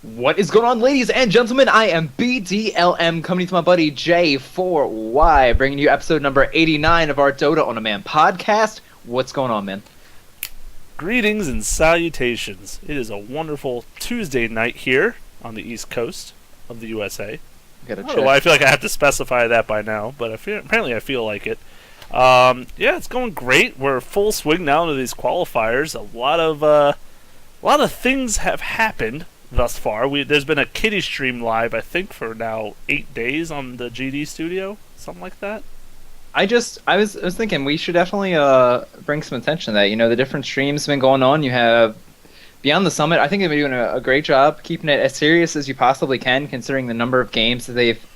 What is going on, ladies and gentlemen? I am BDLM, coming to my buddy J4Y, bringing you episode number 89 of our Dota on a Man podcast. What's going on, man? Greetings and salutations. It is a wonderful Tuesday night here on the East Coast of the USA. I don't know why I feel like I have to specify that by now, but apparently I feel like it. Yeah, it's going great. We're full swing now into these qualifiers. A lot of things have happened thus far. There's been a kitty stream live, I think, for now 8 days on the GD studio, something like that. I was thinking we should definitely bring some attention to that. You know, the different streams have been going on. You have Beyond the Summit. I think they've been doing a great job keeping it as serious as you possibly can, considering the number of games that they've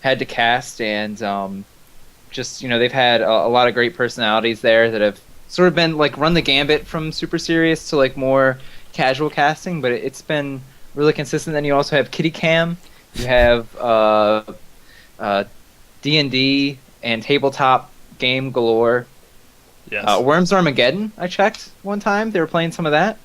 had to cast, and they've had a lot of great personalities there that have sort of been like run the gambit from super serious to like more casual casting, but it's been really consistent. Then you also have Kitty Cam, you have D&D and tabletop game galore. Yes. Worms Armageddon, I checked one time. They were playing some of that.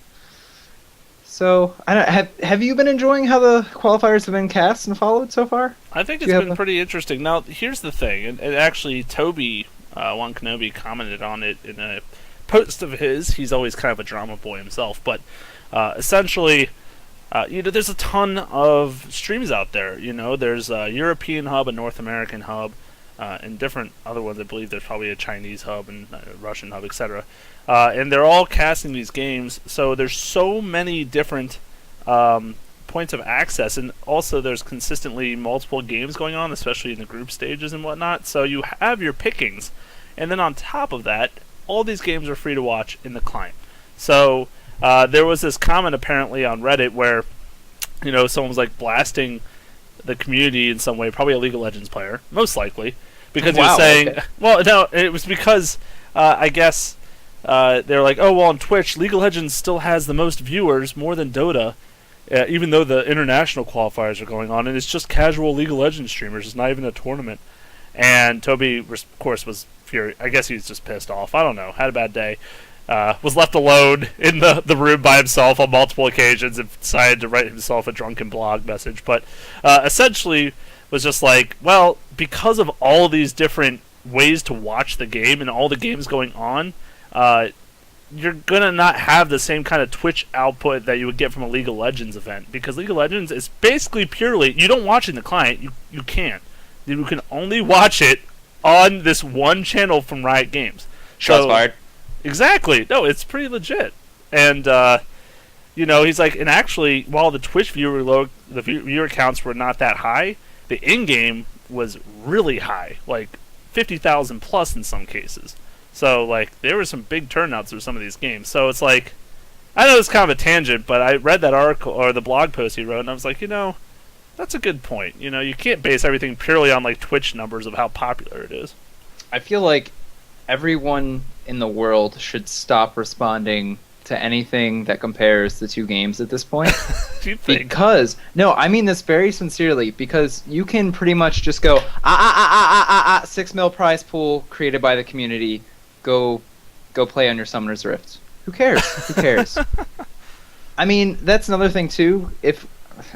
So, have you been enjoying how the qualifiers have been cast and followed so far? I think it's been pretty interesting. Now, here's the thing, and actually Toby, One Kenobi, commented on it in a post of his. He's always kind of a drama boy himself, but essentially, there's a ton of streams out there. You know, there's a European hub, a North American hub, and different other ones. I believe there's probably a Chinese hub and a Russian hub, etc. And they're all casting these games, so there's so many different points of access, and also there's consistently multiple games going on, especially in the group stages and whatnot, so you have your pickings. And then on top of that, all these games are free to watch in the client. So there was this comment apparently on Reddit where, you know, someone was like blasting the community in some way, probably a League of Legends player, most likely, because he was saying, okay. Well, no, it was because I guess they're like, oh, well, on Twitch, League of Legends still has the most viewers, more than Dota, even though the international qualifiers are going on, and it's just casual League of Legends streamers. It's not even a tournament. And Toby, of course, was furious. I guess he was just pissed off. I don't know. Had a bad day. Was left alone in the room by himself on multiple occasions and decided to write himself a drunken blog message. But essentially was just like, well, because of all these different ways to watch the game and all the games going on, you're going to not have the same kind of Twitch output that you would get from a League of Legends event. Because League of Legends is basically purely, you don't watch it in the client, you can't. You can only watch it on this one channel from Riot Games. Shots fired. Exactly. No, it's pretty legit. And, he's like, and actually, while the Twitch viewer counts were not that high, the in-game was really high, like 50,000 plus in some cases. So, like, there were some big turnouts for some of these games. So it's like, I know it's kind of a tangent, but I read that article, or the blog post he wrote, and I was like, that's a good point. You know, you can't base everything purely on, like, Twitch numbers of how popular it is. I feel like everyone in the world should stop responding to anything that compares the two games at this point. Do you think? Because, no, I mean this very sincerely, because you can pretty much just go, 6 mil prize pool created by the community, go play on your Summoner's Rift. Who cares? Who cares? I mean, that's another thing too, if,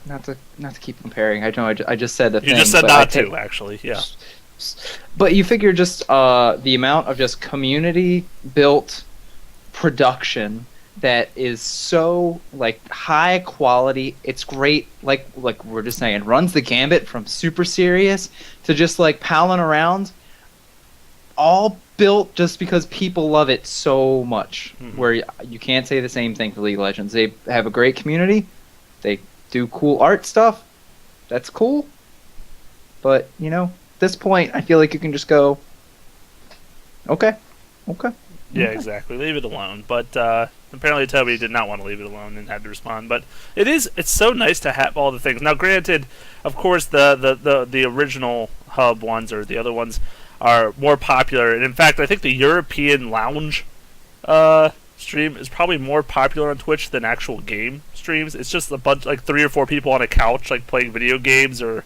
not to keep comparing, I know I just said the thing. You just said not to, actually, yeah. But you figure just the amount of just community-built production that is so like high quality. It's great. Like we're just saying, runs the gambit from super serious to just like palling around. All built just because people love it so much. Mm-hmm. Where you can't say the same thing for League of Legends. They have a great community. They do cool art stuff. That's cool. But at this point, I feel like you can just go, okay. Yeah, exactly. Leave it alone. But apparently Toby did not want to leave it alone and had to respond. But it's so nice to have all the things. Now, granted, of course, the original hub ones or the other ones are more popular. And in fact, I think the European lounge stream is probably more popular on Twitch than actual game streams. It's just a bunch, like 3 or 4 people on a couch, like playing video games, or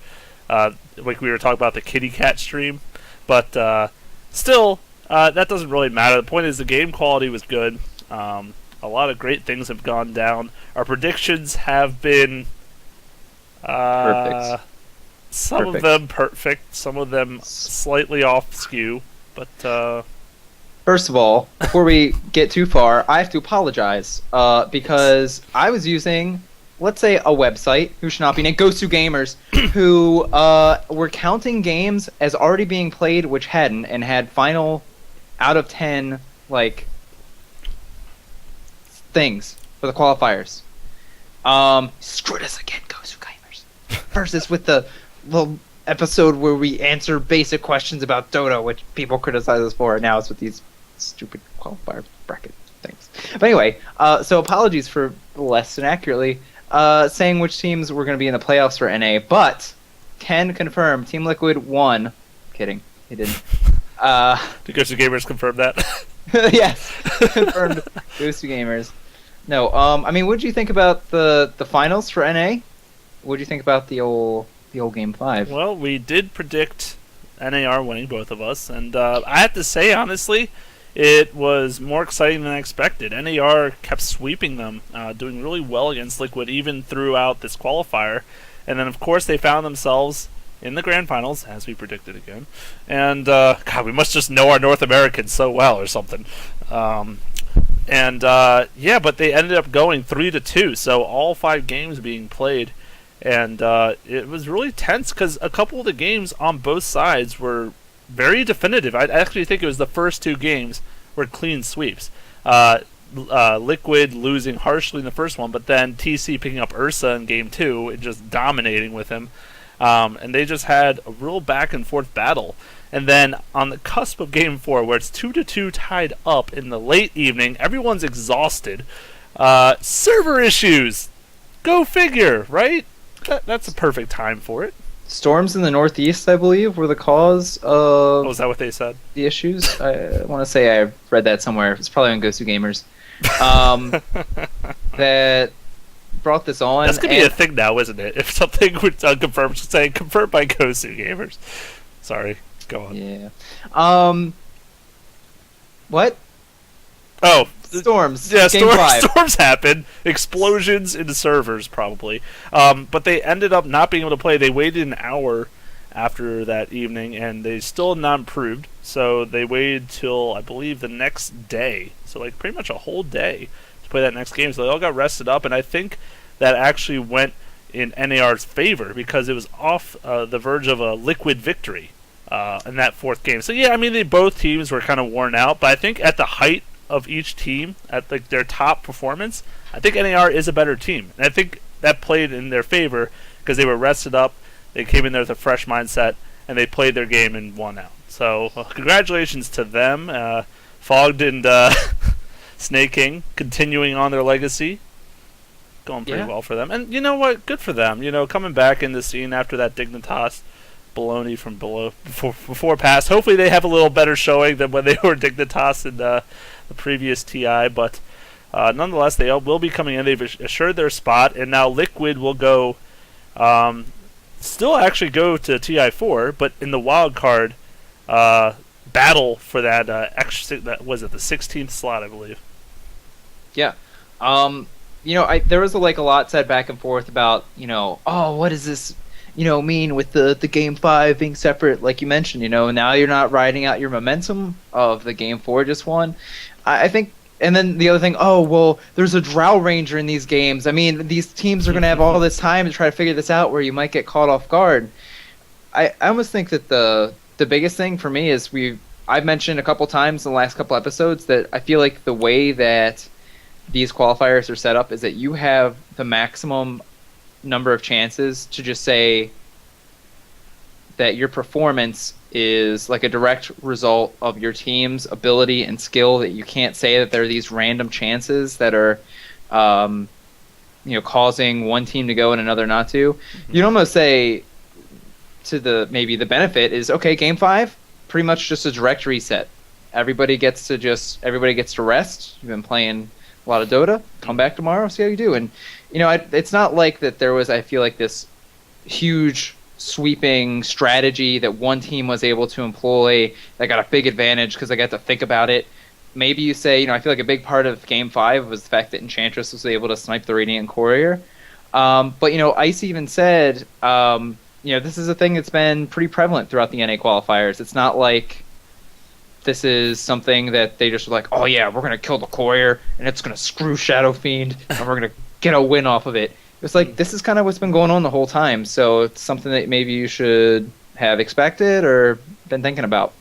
like we were talking about the kitty cat stream. But still, that doesn't really matter. The point is the game quality was good. A lot of great things have gone down. Our predictions have been Uh, Perfect. some of Perfect. them perfect, some of them slightly off skew, but First of all, before we get too far, I have to apologize yes. because I was using, let's say, a website who should not be named, Ghost to Gamers, who were counting games as already being played which hadn't, and had final out of 10 like things for the qualifiers. Screwed us again, Ghost to Gamers. Versus with the little episode where we answer basic questions about Dota, which people criticize us for. Now it's with these stupid qualifier bracket things. But anyway, so apologies for less than accurately saying which teams were going to be in the playoffs for NA, but can confirm Team Liquid won. Kidding, he didn't. The Ghost of Gamers confirmed that. Yes, confirmed. Ghosty Gamers. No, I mean, what did you think about the finals for NA? What did you think about the old game 5? Well, we did predict NAR winning, both of us, and I have to say, honestly, it was more exciting than I expected. NAR kept sweeping them, doing really well against Liquid even throughout this qualifier, and then of course they found themselves in the grand finals, as we predicted again. And God, we must just know our North Americans so well, or something. Yeah, but they ended up going 3-2, so all 5 games being played. And it was really tense because a couple of the games on both sides were very definitive. I actually think it was the first 2 games were clean sweeps. Liquid losing harshly in the first one, but then TC picking up Ursa in game 2 and just dominating with him. And they just had a real back and forth battle. And then on the cusp of game 4, where it's 2-2 tied up in the late evening, everyone's exhausted. Server issues! Go figure, right? That's a perfect time for it. Storms in the Northeast, I believe, were the cause Oh, of is that what they said? the issues. I want to say I read that somewhere. It's probably on Ghost to Gamers. That brought this on. That's going to be a thing now, isn't it? If something was unconfirmed, say confirmed by Gosu Gamers. Sorry, go on. Yeah. What? Oh, Storms. yeah, Game 5. storms happen. Explosions in the servers, probably. But they ended up not being able to play. They waited an hour after that evening, and they still not improved. So they waited till, I believe, the next day. So, like, pretty much a whole day to play that next game. So they all got rested up, and I think that actually went in NAR's favor because it was off the verge of a Liquid victory in that 4th game. So, yeah, I mean, both teams were kind of worn out, but I think at the height of each team, at like their top performance, I think NAR is a better team, and I think that played in their favor because they were rested up, they came in there with a fresh mindset, and they played their game and won out. So congratulations to them. Fogged and Snake King continuing on their legacy, going pretty well for them. And you know what? Good for them. You know, coming back in the scene after that Dignitas baloney from before past. Hopefully they have a little better showing than when they were Dignitas in the previous TI, but nonetheless, they will be coming in. They've assured their spot, and now Liquid will go, still actually go to TI4, but in the wild card battle for that extra. That was it, the 16th slot, I believe. Yeah. There was a lot said back and forth about, oh, what does this, mean with the game 5 being separate, like you mentioned, now you're not riding out your momentum of the game 4 just won. I think, and then the other thing, oh, well, there's a Drow Ranger in these games. I mean, these teams are going to have all this time to try to figure this out where you might get caught off guard. I almost think that the biggest thing for me is I've mentioned a couple times in the last couple episodes that I feel like the way that these qualifiers are set up is that you have the maximum number of chances to just say that your performance is like a direct result of your team's ability and skill, that you can't say that there are these random chances that are causing one team to go and another not to. Mm-hmm. You'd almost say maybe the benefit is, okay, game 5, pretty much just a direct reset. Everybody gets to rest. You've been playing a lot of Dota. Come back tomorrow, see how you do. And it's not like that there was, I feel like, this huge sweeping strategy that one team was able to employ that got a big advantage because they got to think about it. Maybe you say, I feel like a big part of game 5 was the fact that Enchantress was able to snipe the Radiant Courier. But Ice even said, this is a thing that's been pretty prevalent throughout the NA qualifiers. It's not like this is something that they just were like, oh yeah, we're gonna kill the courier and it's gonna screw Shadow Fiend and we're gonna get a win off of it. It's like this is kind of what's been going on the whole time, so it's something that maybe you should have expected or been thinking about.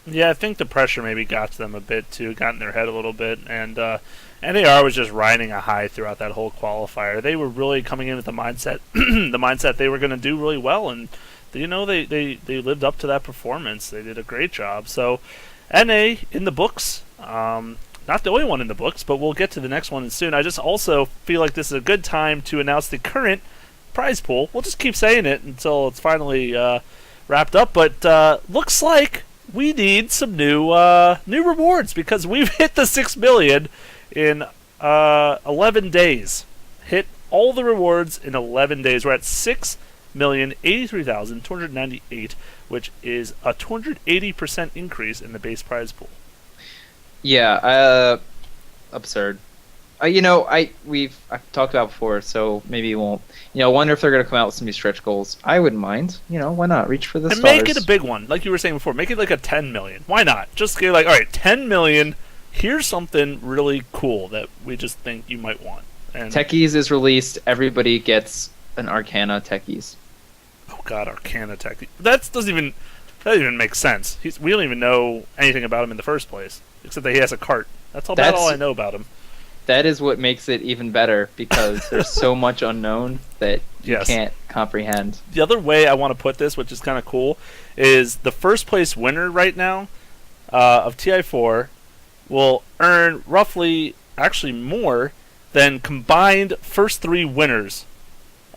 Yeah, I think the pressure maybe got to them a bit too, got in their head a little bit, and NAR was just riding a high throughout that whole qualifier. They were really coming in with the mindset, the mindset they were going to do really well, and they lived up to that performance. They did a great job. So, NA in the books. Not the only one in the books, but we'll get to the next one soon. I just also feel like this is a good time to announce the current prize pool. We'll just keep saying it until it's finally wrapped up, but looks like we need some new rewards because we've hit the 6 million in 11 days. Hit all the rewards in 11 days. We're at 6,083,298, which is a 280% increase in the base prize pool. Yeah, absurd. I've talked about before, so maybe you won't. Wonder if they're gonna come out with some new stretch goals. I wouldn't mind. Why not reach for the and stars? Make it a big one, like you were saying before. Make it like a 10 million. Why not? Just get like, all right, 10 million. Here's something really cool that we just think you might want. And Techies is released. Everybody gets an Arcana Techies. Oh God, Arcana Techie. That doesn't even make sense. We don't even know anything about him in the first place, except that he has a cart. That's all I know about him. That is what makes it even better because there's so much unknown that you can't comprehend. The other way I want to put this, which is kind of cool, is the first place winner right now of TI4 will earn roughly, actually more, than combined first 3 winners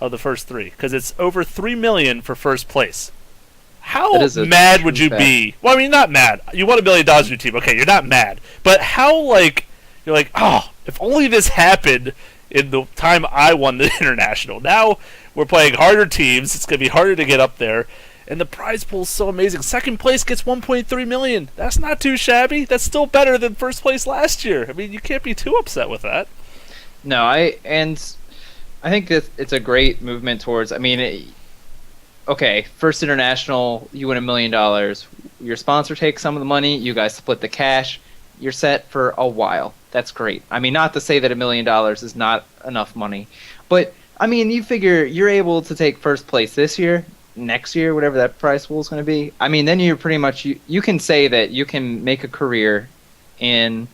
of the first 3. Because it's over 3 million for first place. How mad would you be? Well, I mean, not mad. You won $1 million in your team. Okay, you're not mad. But how, you're like, oh, if only this happened in the time I won the International. Now we're playing harder teams. It's going to be harder to get up there. And the prize pool is so amazing. Second place gets 1.3 million. That's not too shabby. That's still better than first place last year. I mean, you can't be too upset with that. No, I think that it's a great movement towards. I mean, okay, first International, you win $1 million. Your sponsor takes some of the money. You guys split the cash. You're set for a while. That's great. I mean, not to say that $1 million is not enough money, but I mean, you figure you're able to take first place this year, next year, whatever that prize pool is going to be. I mean, then you're pretty much you can say that you can make a career in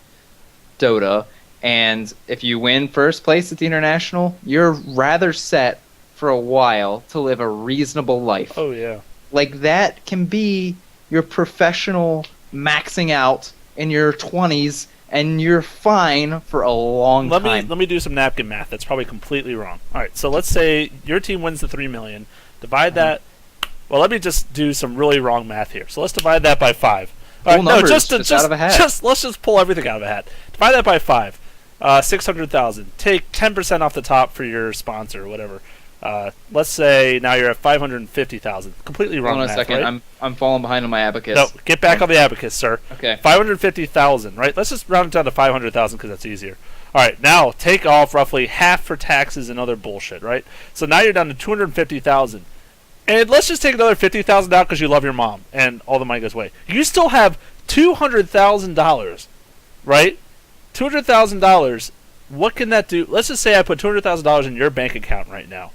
Dota, and if you win first place at the International, you're rather set for a while to live a reasonable life. Oh yeah, like that can be your professional maxing out in your 20s. And you're fine for a long time. Let me do some napkin math. That's probably completely wrong. All right, so let's say your team wins the 3 million. Divide that. Well, let me just do some really wrong math here. So let's divide that by 5. All right, numbers, just out of a hat. Let's just pull everything out of a hat. Divide that by 5. 600,000. Take 10% off the top for your sponsor or whatever. Let's say now you're at 550,000. Completely wrong math, Hold on a second. right? I'm falling behind on my abacus. No, get back on the abacus, sir. Okay. 550,000, right? Let's just round it down to 500,000 because that's easier. All right, now take off roughly half for taxes and other bullshit, right? So now you're down to 250,000. And let's just take another 50,000 out because you love your mom and all the money goes away. You still have $200,000, right? $200,000. What can that do? Let's just say I put $200,000 in your bank account right now.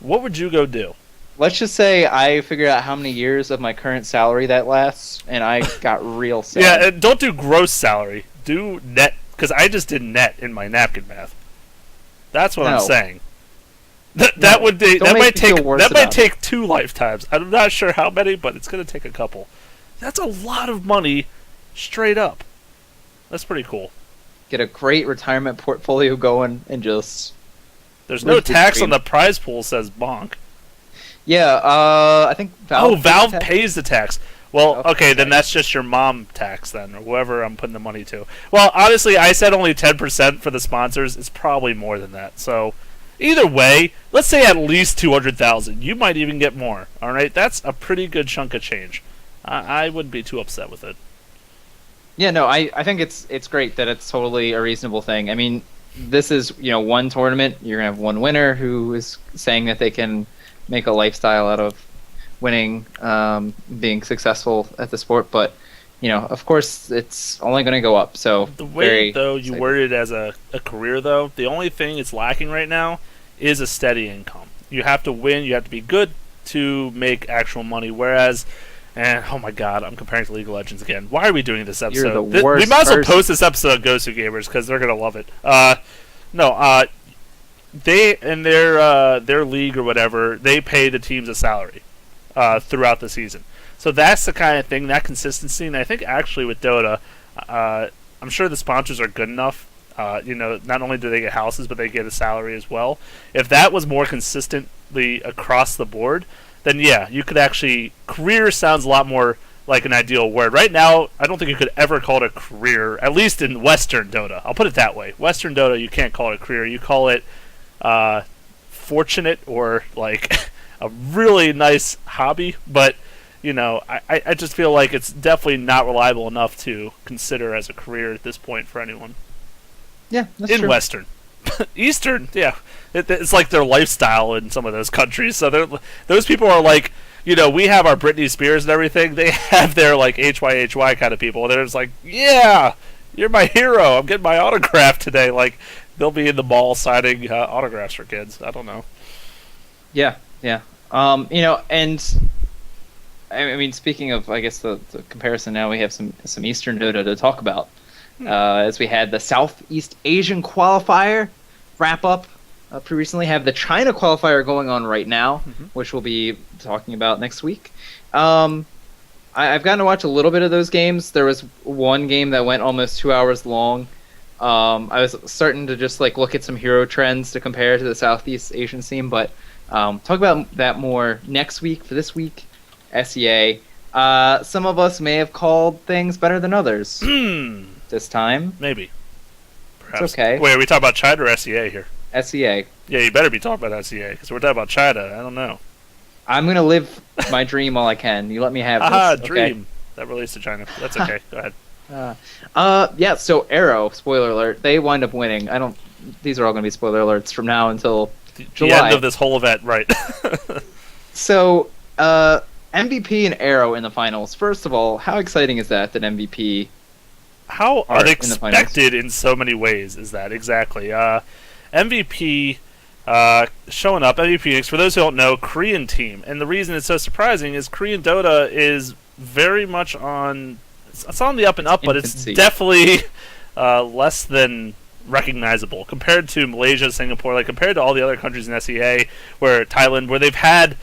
What would you go do? Let's just say I figured out how many years of my current salary that lasts, and I got real sad. Yeah, and don't do gross salary. Do net, because I just did net in my napkin math. That's what I'm saying. That might take 2 lifetimes. I'm not sure how many, but it's going to take a couple. That's a lot of money, straight up. That's pretty cool. Get a great retirement portfolio going and just... There's no tax on the prize pool, says Bonk. Yeah, I think Valve... Valve pays the tax. Well, okay, then that's just your mom tax then, or whoever I'm putting the money to. Well, honestly, I said only 10% for the sponsors. It's probably more than that. So, either way, let's say at least 200,000. You might even get more, all right? That's a pretty good chunk of change. I wouldn't be too upset with it. Yeah, no, I think it's great that it's totally a reasonable thing. I mean, this is, one tournament. You're gonna have one winner who is saying that they can make a lifestyle out of winning, being successful at the sport. But of course, it's only going to go up. So the way though you word it as a career, though, the only thing it's lacking right now is a steady income. You have to win. You have to be good to make actual money. Whereas, and oh my God, I'm comparing to League of Legends again. Why are we doing this episode? You're the worst we might as well person. post this episode on Gosu Gamers because they're gonna love it. They in their league or whatever, they pay the teams a salary throughout the season. So that's the kind of thing, that consistency. And I think actually with Dota, I'm sure the sponsors are good enough. Not only do they get houses, but they get a salary as well. If that was more consistently across the board, then yeah, you could actually. Career sounds a lot more like an ideal word. Right now, I don't think you could ever call it a career, at least in Western Dota. I'll put it that way. Western Dota, you can't call it a career. You call it fortunate or like a really nice hobby, but I just feel like it's definitely not reliable enough to consider as a career at this point for anyone. Yeah, that's in true. Western. Eastern, yeah. It's like their lifestyle in some of those countries. So those people are like, we have our Britney Spears and everything. They have their like HYHY kind of people. They're just like, yeah, you're my hero. I'm getting my autograph today. Like, they'll be in the mall signing autographs for kids. I don't know. Yeah. And I mean, speaking of, I guess the comparison now, we have some Eastern Dota to talk about. As we had the Southeast Asian qualifier wrap up pretty recently, have the China qualifier going on right now, which we'll be talking about next week. I've gotten to watch a little bit of those games. There was one game that went almost 2 hours long. I was starting to just look at some hero trends to compare to the Southeast Asian scene, but talk about that more next week. For this week, SEA. Some of us may have called things better than others this time. Maybe. Perhaps. It's okay. Wait, are we talking about China or SEA here? SEA. Yeah, you better be talking about SEA because we're talking about China. I don't know. I'm going to live my dream while I can. You let me have this. Dream. Okay? That relates to China. That's okay. Go ahead. Yeah, so Arrow, spoiler alert, they wind up winning. These are all going to be spoiler alerts from now until July. The end of this whole event, right. So, MVP and Arrow in the finals. First of all, how exciting is that MVP... How unexpected in so many ways is that? Exactly. MVP showing up. MVP Phoenix, for those who don't know, Korean team. And the reason it's so surprising is Korean Dota is very much on... It's on the up and up, but it's definitely less than recognizable compared to Malaysia, Singapore, compared to all the other countries in SEA, Thailand, where they've had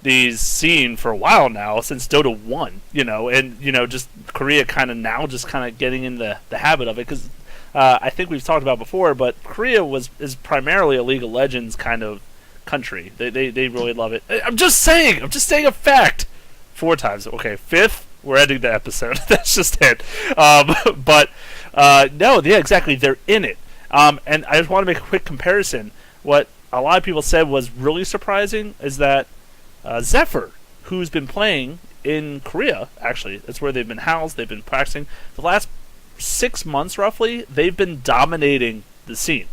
these seen for a while now since Dota 1, and just Korea kind of getting in the habit of it because I think we've talked about before, but Korea is primarily a League of Legends kind of country. They really love it. I'm just saying a fact. 4 times. Okay, 5th, we're ending the episode. That's just it. No, yeah, exactly. They're in it. And I just want to make a quick comparison. What a lot of people said was really surprising is that Zephyr, who's been playing in Korea, actually, that's where they've been housed, they've been practicing. The last 6 months, roughly, they've been dominating the scene.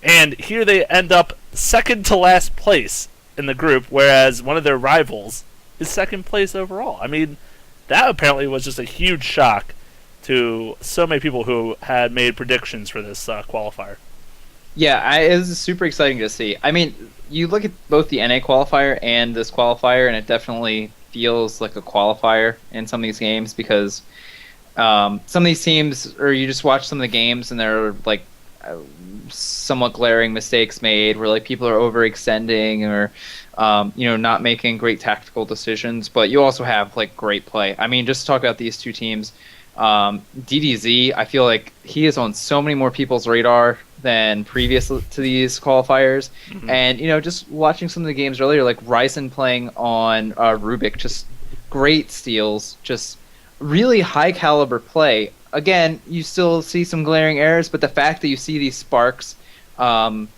And here they end up second to last place in the group, whereas one of their rivals is second place overall. I mean, that apparently was just a huge shock to so many people who had made predictions for this qualifier. Yeah, it was super exciting to see. I mean, you look at both the NA qualifier and this qualifier, and it definitely feels like a qualifier in some of these games because some of these teams, or you just watch some of the games and there are somewhat glaring mistakes made where people are overextending or not making great tactical decisions. But you also have great play. I mean, just to talk about these two teams. DDZ, I feel like he is on so many more people's radar than previous to these qualifiers. Mm-hmm. And, just watching some of the games earlier, like Ryzen playing on Rubik, just great steals, just really high caliber play. Again, you still see some glaring errors, but the fact that you see these sparks of,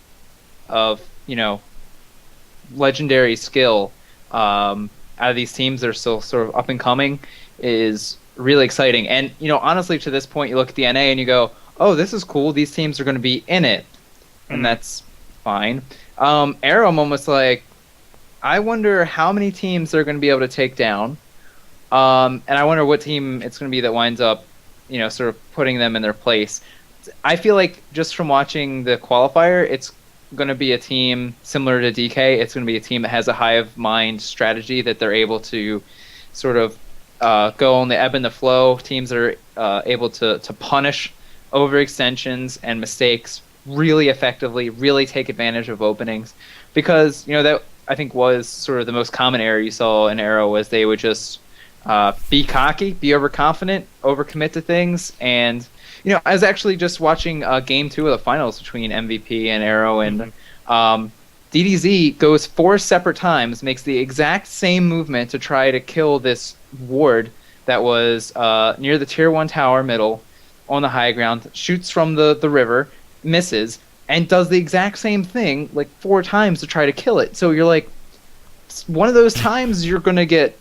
legendary skill out of these teams that are still sort of up and coming is really exciting. And honestly, to this point, you look at the NA and you go, oh, this is cool, these teams are going to be in it. and that's fine. Arrow, I'm almost like, I wonder how many teams they're going to be able to take down. And I wonder what team it's going to be that winds up, sort of putting them in their place. I feel like just from watching the qualifier, it's going to be a team similar to DK. It's going to be a team that has a hive mind strategy that they're able to sort of go on the ebb and the flow. Teams that are able to punish overextensions and mistakes really effectively, really take advantage of openings. Because, that I think was sort of the most common error you saw in Arrow was they would just be cocky, be overconfident, overcommit to things. And, I was actually just watching Game 2 of the finals between MVP and Arrow, and DDZ goes 4 separate times, makes the exact same movement to try to kill this ward that was near the Tier 1 tower middle on the high ground, shoots from the river, misses, and does the exact same thing like 4 times to try to kill it. So you're like, one of those times you're gonna get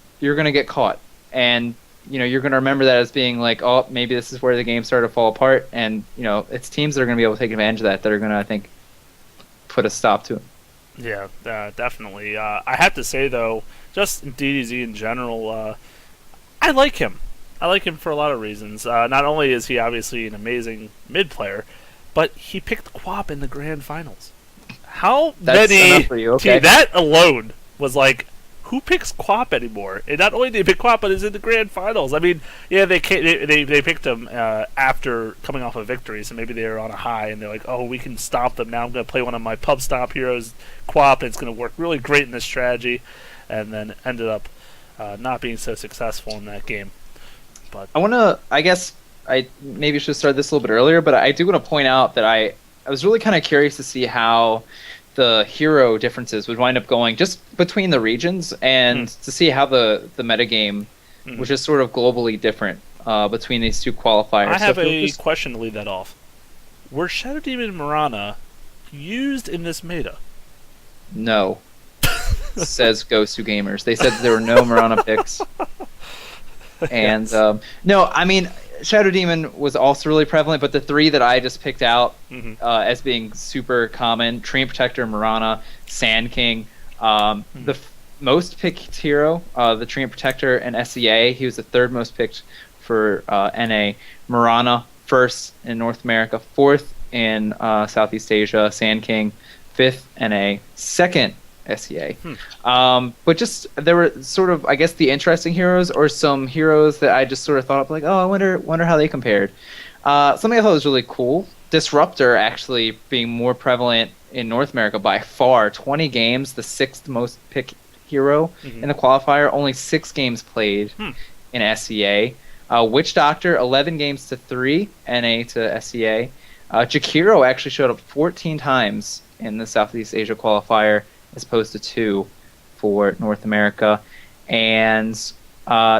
caught, and you're gonna remember that as being like, oh, maybe this is where the game started to fall apart, and it's teams that are gonna be able to take advantage of that are gonna, I think, put a stop to it. Yeah, definitely. I have to say though, just DDZ in general, I like him. I like him for a lot of reasons. Not only is he obviously an amazing mid player, but he picked Quap in the grand finals. How That's many? enough for you, okay. See, that alone was like, who picks Quap anymore? And not only did they pick Quap, but it's in the grand finals. I mean, yeah, they picked him after coming off a victory, so maybe they were on a high, and they're like, oh, we can stop them now. I'm going to play one of my pub stop heroes, Quap, and it's going to work really great in this strategy. And then ended up not being so successful in that game. But I guess I maybe should start this a little bit earlier, but I do want to point out that I was really kind of curious to see how the hero differences would wind up going just between the regions, and to see how the metagame was just sort of globally different between these two qualifiers. I have a question to lead that off. Were Shadow Demon and Mirana used in this meta? No. Says Gosu Gamers. They said there were no Mirana picks. And no, I mean, Shadow Demon was also really prevalent, but the 3 that I just picked out as being super common: Treant Protector, Mirana, Sand King. The most picked hero, the Treant Protector and SEA. He was the 3rd most picked for NA. Mirana, 1st in North America, 4th in Southeast Asia. Sand King, 5th NA, 2nd SEA. But just there were sort of, I guess, the interesting heroes, or some heroes that I just sort of thought of, like, oh, I wonder how they compared. Something I thought was really cool: Disruptor actually being more prevalent in North America by far. 20 games, the 6th most picked hero in the qualifier. Only 6 games played in SEA. Witch Doctor, 11 games to 3 NA to SEA. Jakiro actually showed up 14 times in the Southeast Asia qualifier, as opposed to 2 for North America. And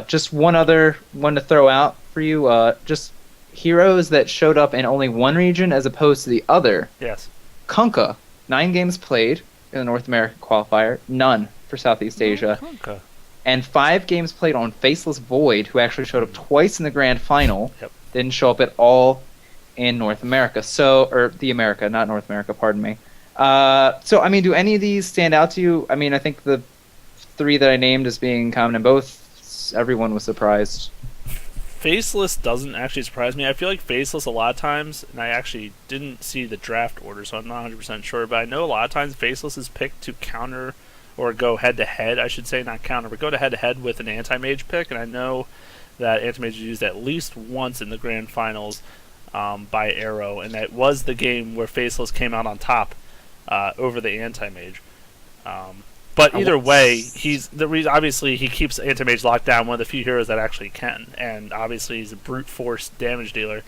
just one other one to throw out for you, just heroes that showed up in only one region as opposed to the other. Yes. Kunkka, 9 games played in the North American qualifier, none for Southeast Asia. Kunkka. And 5 games played on Faceless Void, who actually showed up twice in the grand final. Yep. Didn't show up at all in North America. Or the America, not North America, pardon me. So, I mean, do any of these stand out to you? I mean, I think the 3 that I named as being common in both, everyone was surprised. Faceless doesn't actually surprise me. I feel like Faceless a lot of times, and I actually didn't see the draft order, so I'm not 100% sure, but I know a lot of times Faceless is picked to counter, or go head-to-head, I should say, not counter, but go head-to-head with an anti-mage pick, and I know that anti-mage is used at least once in the grand finals by Arrow, and that was the game where Faceless came out on top over the anti-mage. But either way, he's the reason. Obviously, he keeps anti-mage locked down. One of the few heroes that actually can, and obviously he's a brute force damage dealer.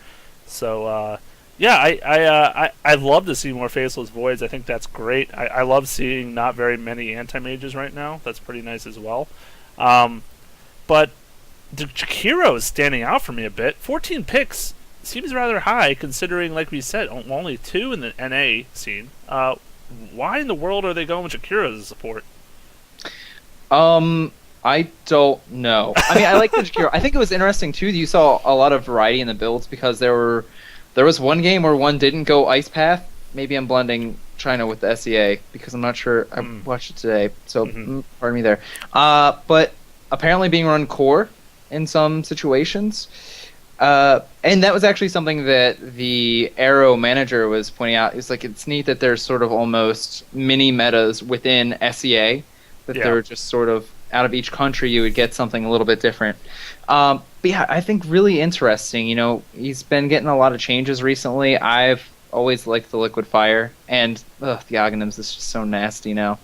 So yeah, I love to see more Faceless Voids. I think that's great. I love seeing not very many anti-mages right now. That's pretty nice as well. But Jakiro is standing out for me a bit. 14 picks seems rather high, considering, like we said, only 2 in the NA scene. Why in the world are they going with Jakiro as a support? I don't know. I mean, I like the Jakiro. I think it was interesting too that you saw a lot of variety in the builds, because there was one game where one didn't go Ice Path maybe I'm blending China with the SEA because I'm not sure. I watched it today, so pardon me there. But apparently being run core in some situations. And that was actually something that the Arrow manager was pointing out. It's like it's neat that there's sort of almost mini metas within SEA, that they're just sort of out of each country you would get something a little bit different. But yeah, I think really interesting. You know, he's been getting a lot of changes recently. I've always liked the liquid fire, and the Oghinims is just so nasty now.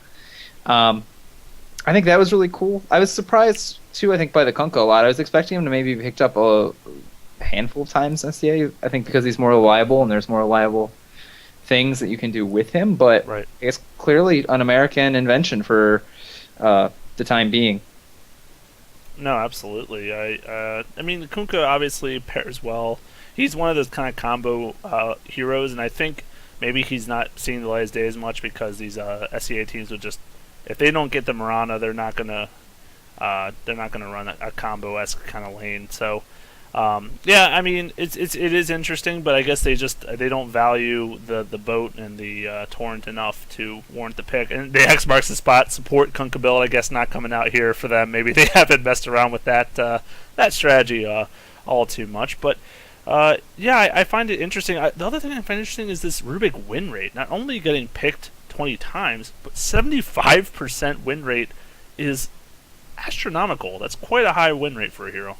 I think that was really cool. I was surprised too. I think by the Kunkka a lot. I was expecting him to maybe be picked up a handful of times in SEA. I think because he's more reliable and there's more reliable things that you can do with him. But I guess clearly an American invention for the time being. No, absolutely. I mean, Kunkka obviously pairs well. He's one of those kind of combo heroes, and I think maybe he's not seeing the light of day as much because these SEA teams would just, if they don't get the Marana, they're not gonna run a combo-esque kind of lane. So yeah, I mean it is interesting, but I guess they don't value the boat and the torrent enough to warrant the pick. And the X marks the spot support Kunkka build. I guess not coming out here for them. Maybe they haven't messed around with that strategy all too much, but. Yeah, I find it interesting. The other thing I find interesting is this Rubik win rate. Not only getting picked 20 times, but 75% win rate is astronomical. That's quite a high win rate for a hero.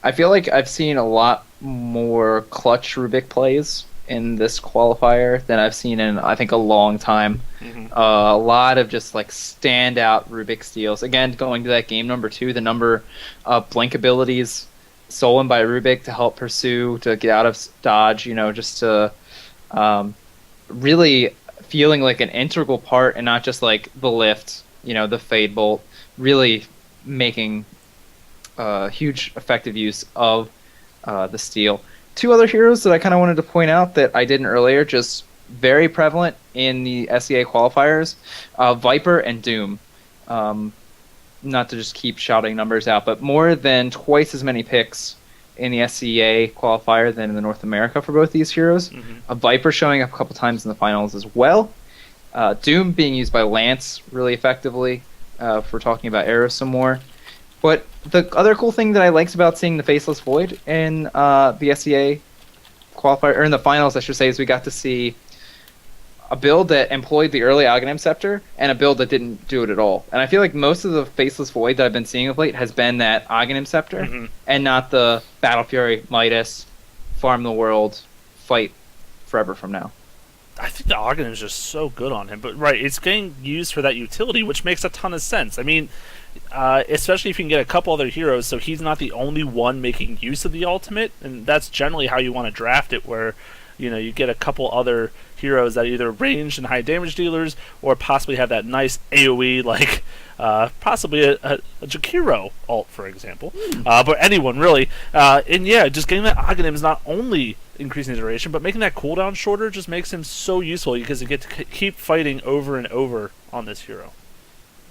I feel like I've seen a lot more clutch Rubik plays in this qualifier than I've seen in, I think, a long time. A lot of just like standout Rubik steals. Again, going to that game number 2, the number of blink abilities stolen by Rubik to help pursue, to get out of dodge, you know, just to really feeling like an integral part and not just like the lift, you know, the fade bolt, really making huge effective use of the steal. 2 other heroes that I kind of wanted to point out that I didn't earlier, just very prevalent in the SEA qualifiers, Viper and Doom. Not to just keep shouting numbers out, but more than twice as many picks in the SEA qualifier than in the North America for both these heroes. A Viper showing up a couple times in the finals as well. Doom being used by Lance really effectively, if we're talking about Arrows some more. But the other cool thing that I liked about seeing the Faceless Void in the SEA qualifier, or in the finals, I should say, is we got to see a build that employed the early Aghanim Scepter and a build that didn't do it at all. And I feel like most of the Faceless Void that I've been seeing of late has been that Aghanim Scepter and not the Battle Fury, Midas, farm the world, fight forever from now. I think the Aghanim is just so good on him. But it's getting used for that utility, which makes a ton of sense. I mean, especially if you can get a couple other heroes, so he's not the only one making use of the ultimate, and that's generally how you want to draft it, where you get a couple other heroes that are either ranged and high damage dealers, or possibly have that nice AoE, like possibly a Jakiro ult, for example. But anyone, really. And yeah, just getting that Aghanim is not only increasing the duration, but making that cooldown shorter just makes him so useful, because you get to keep fighting over and over on this hero.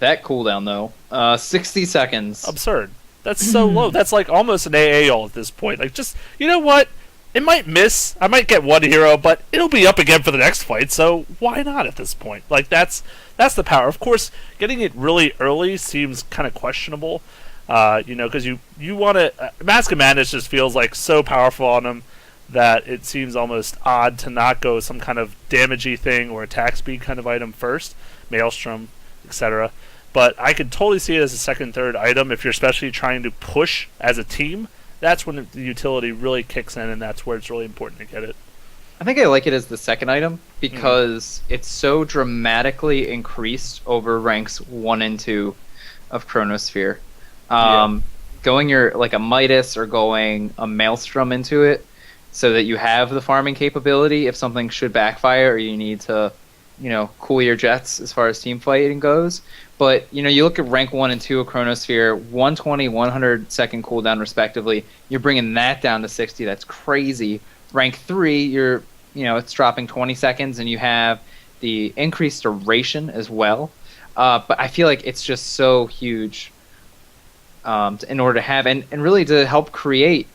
That cooldown, though, 60 seconds. Absurd. That's so low. That's like almost an AA ult at this point. Like, just, you know what? It might miss. I might get one hero, but it'll be up again for the next fight, so why not at this point? Like, that's the power. Of course, getting it really early seems kind of questionable, because you want to... Mask of Madness just feels like so powerful on him that it seems almost odd to not go some kind of damagey thing or attack speed kind of item first, Maelstrom, etc. But I could totally see it as a second, third item if you're especially trying to push as a team. That's when the utility really kicks in, and that's where it's really important to get it. I think I like it as the second item because it's so dramatically increased over ranks 1 and 2 of Chronosphere. Going like a Midas or going a Maelstrom into it so that you have the farming capability if something should backfire or you need to, cool your jets as far as team fighting goes. But, you look at rank 1 and 2 of Chronosphere, 120, 100 second cooldown respectively. You're bringing that down to 60. That's crazy. Rank 3, it's dropping 20 seconds, and you have the increased duration as well. But I feel like it's just so huge in order to have, and really to help create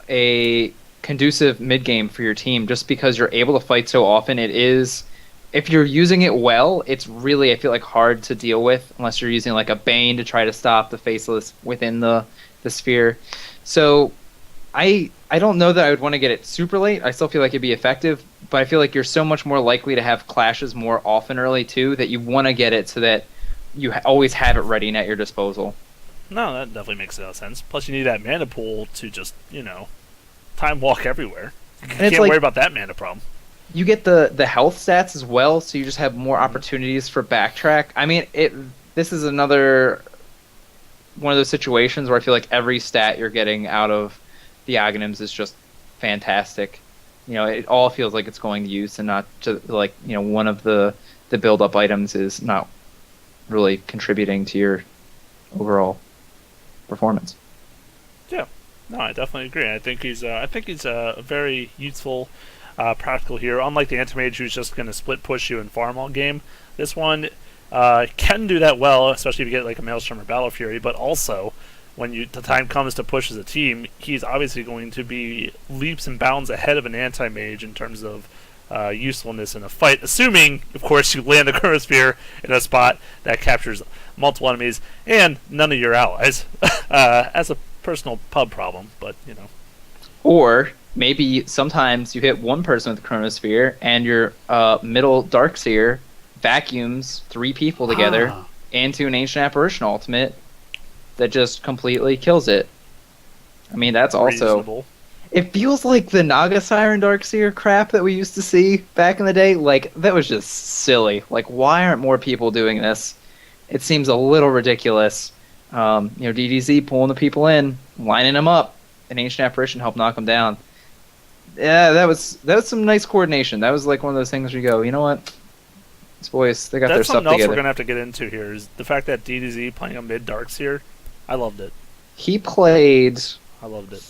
a conducive mid game for your team just because you're able to fight so often. It is, if you're using it well, it's really, I feel like, hard to deal with unless you're using like a Bane to try to stop the Faceless within the sphere. So I don't know that I would want to get it super late. I still feel like it'd be effective, but I feel like you're so much more likely to have clashes more often early too that you want to get it so that you always have it ready and at your disposal. No, that definitely makes a lot of sense. Plus, you need that mana pool to just, time walk everywhere. You And can't it's like worry about that mana problem. you get the health stats as well, so you just have more opportunities for backtrack. I mean, this is another one of those situations where I feel like every stat you're getting out of the Aghanims is just fantastic. It all feels like it's going to use, and not to like one of the build up items is not really contributing to your overall performance. Yeah, no, I definitely agree. I think he's a very useful, practical hero. Unlike the Anti-Mage, who's just going to split push you and farm all game, this one can do that well, especially if you get like a Maelstrom or Battle Fury. But also, when the time comes to push as a team, he's obviously going to be leaps and bounds ahead of an Anti-Mage in terms of usefulness in a fight, assuming, of course, you land the Chronosphere in a spot that captures multiple enemies and none of your allies. As a personal pub problem, but Or maybe sometimes you hit one person with the Chronosphere and your middle Darkseer vacuums 3 people together into an Ancient Apparition ultimate that just completely kills it. I mean, that's also... reasonable. It feels like the Naga Siren Darkseer crap that we used to see back in the day. Like, that was just silly. Like, why aren't more people doing this? It seems a little ridiculous. DDZ pulling the people in, lining them up. An Ancient Apparition helped knock them down. Yeah, that was some nice coordination. That was like one of those things where you go, you know what? These boys, they got their That's stuff something else together. we're gonna have to get into here is the fact that DDZ playing a mid Darkseer. I loved it. He played I loved it.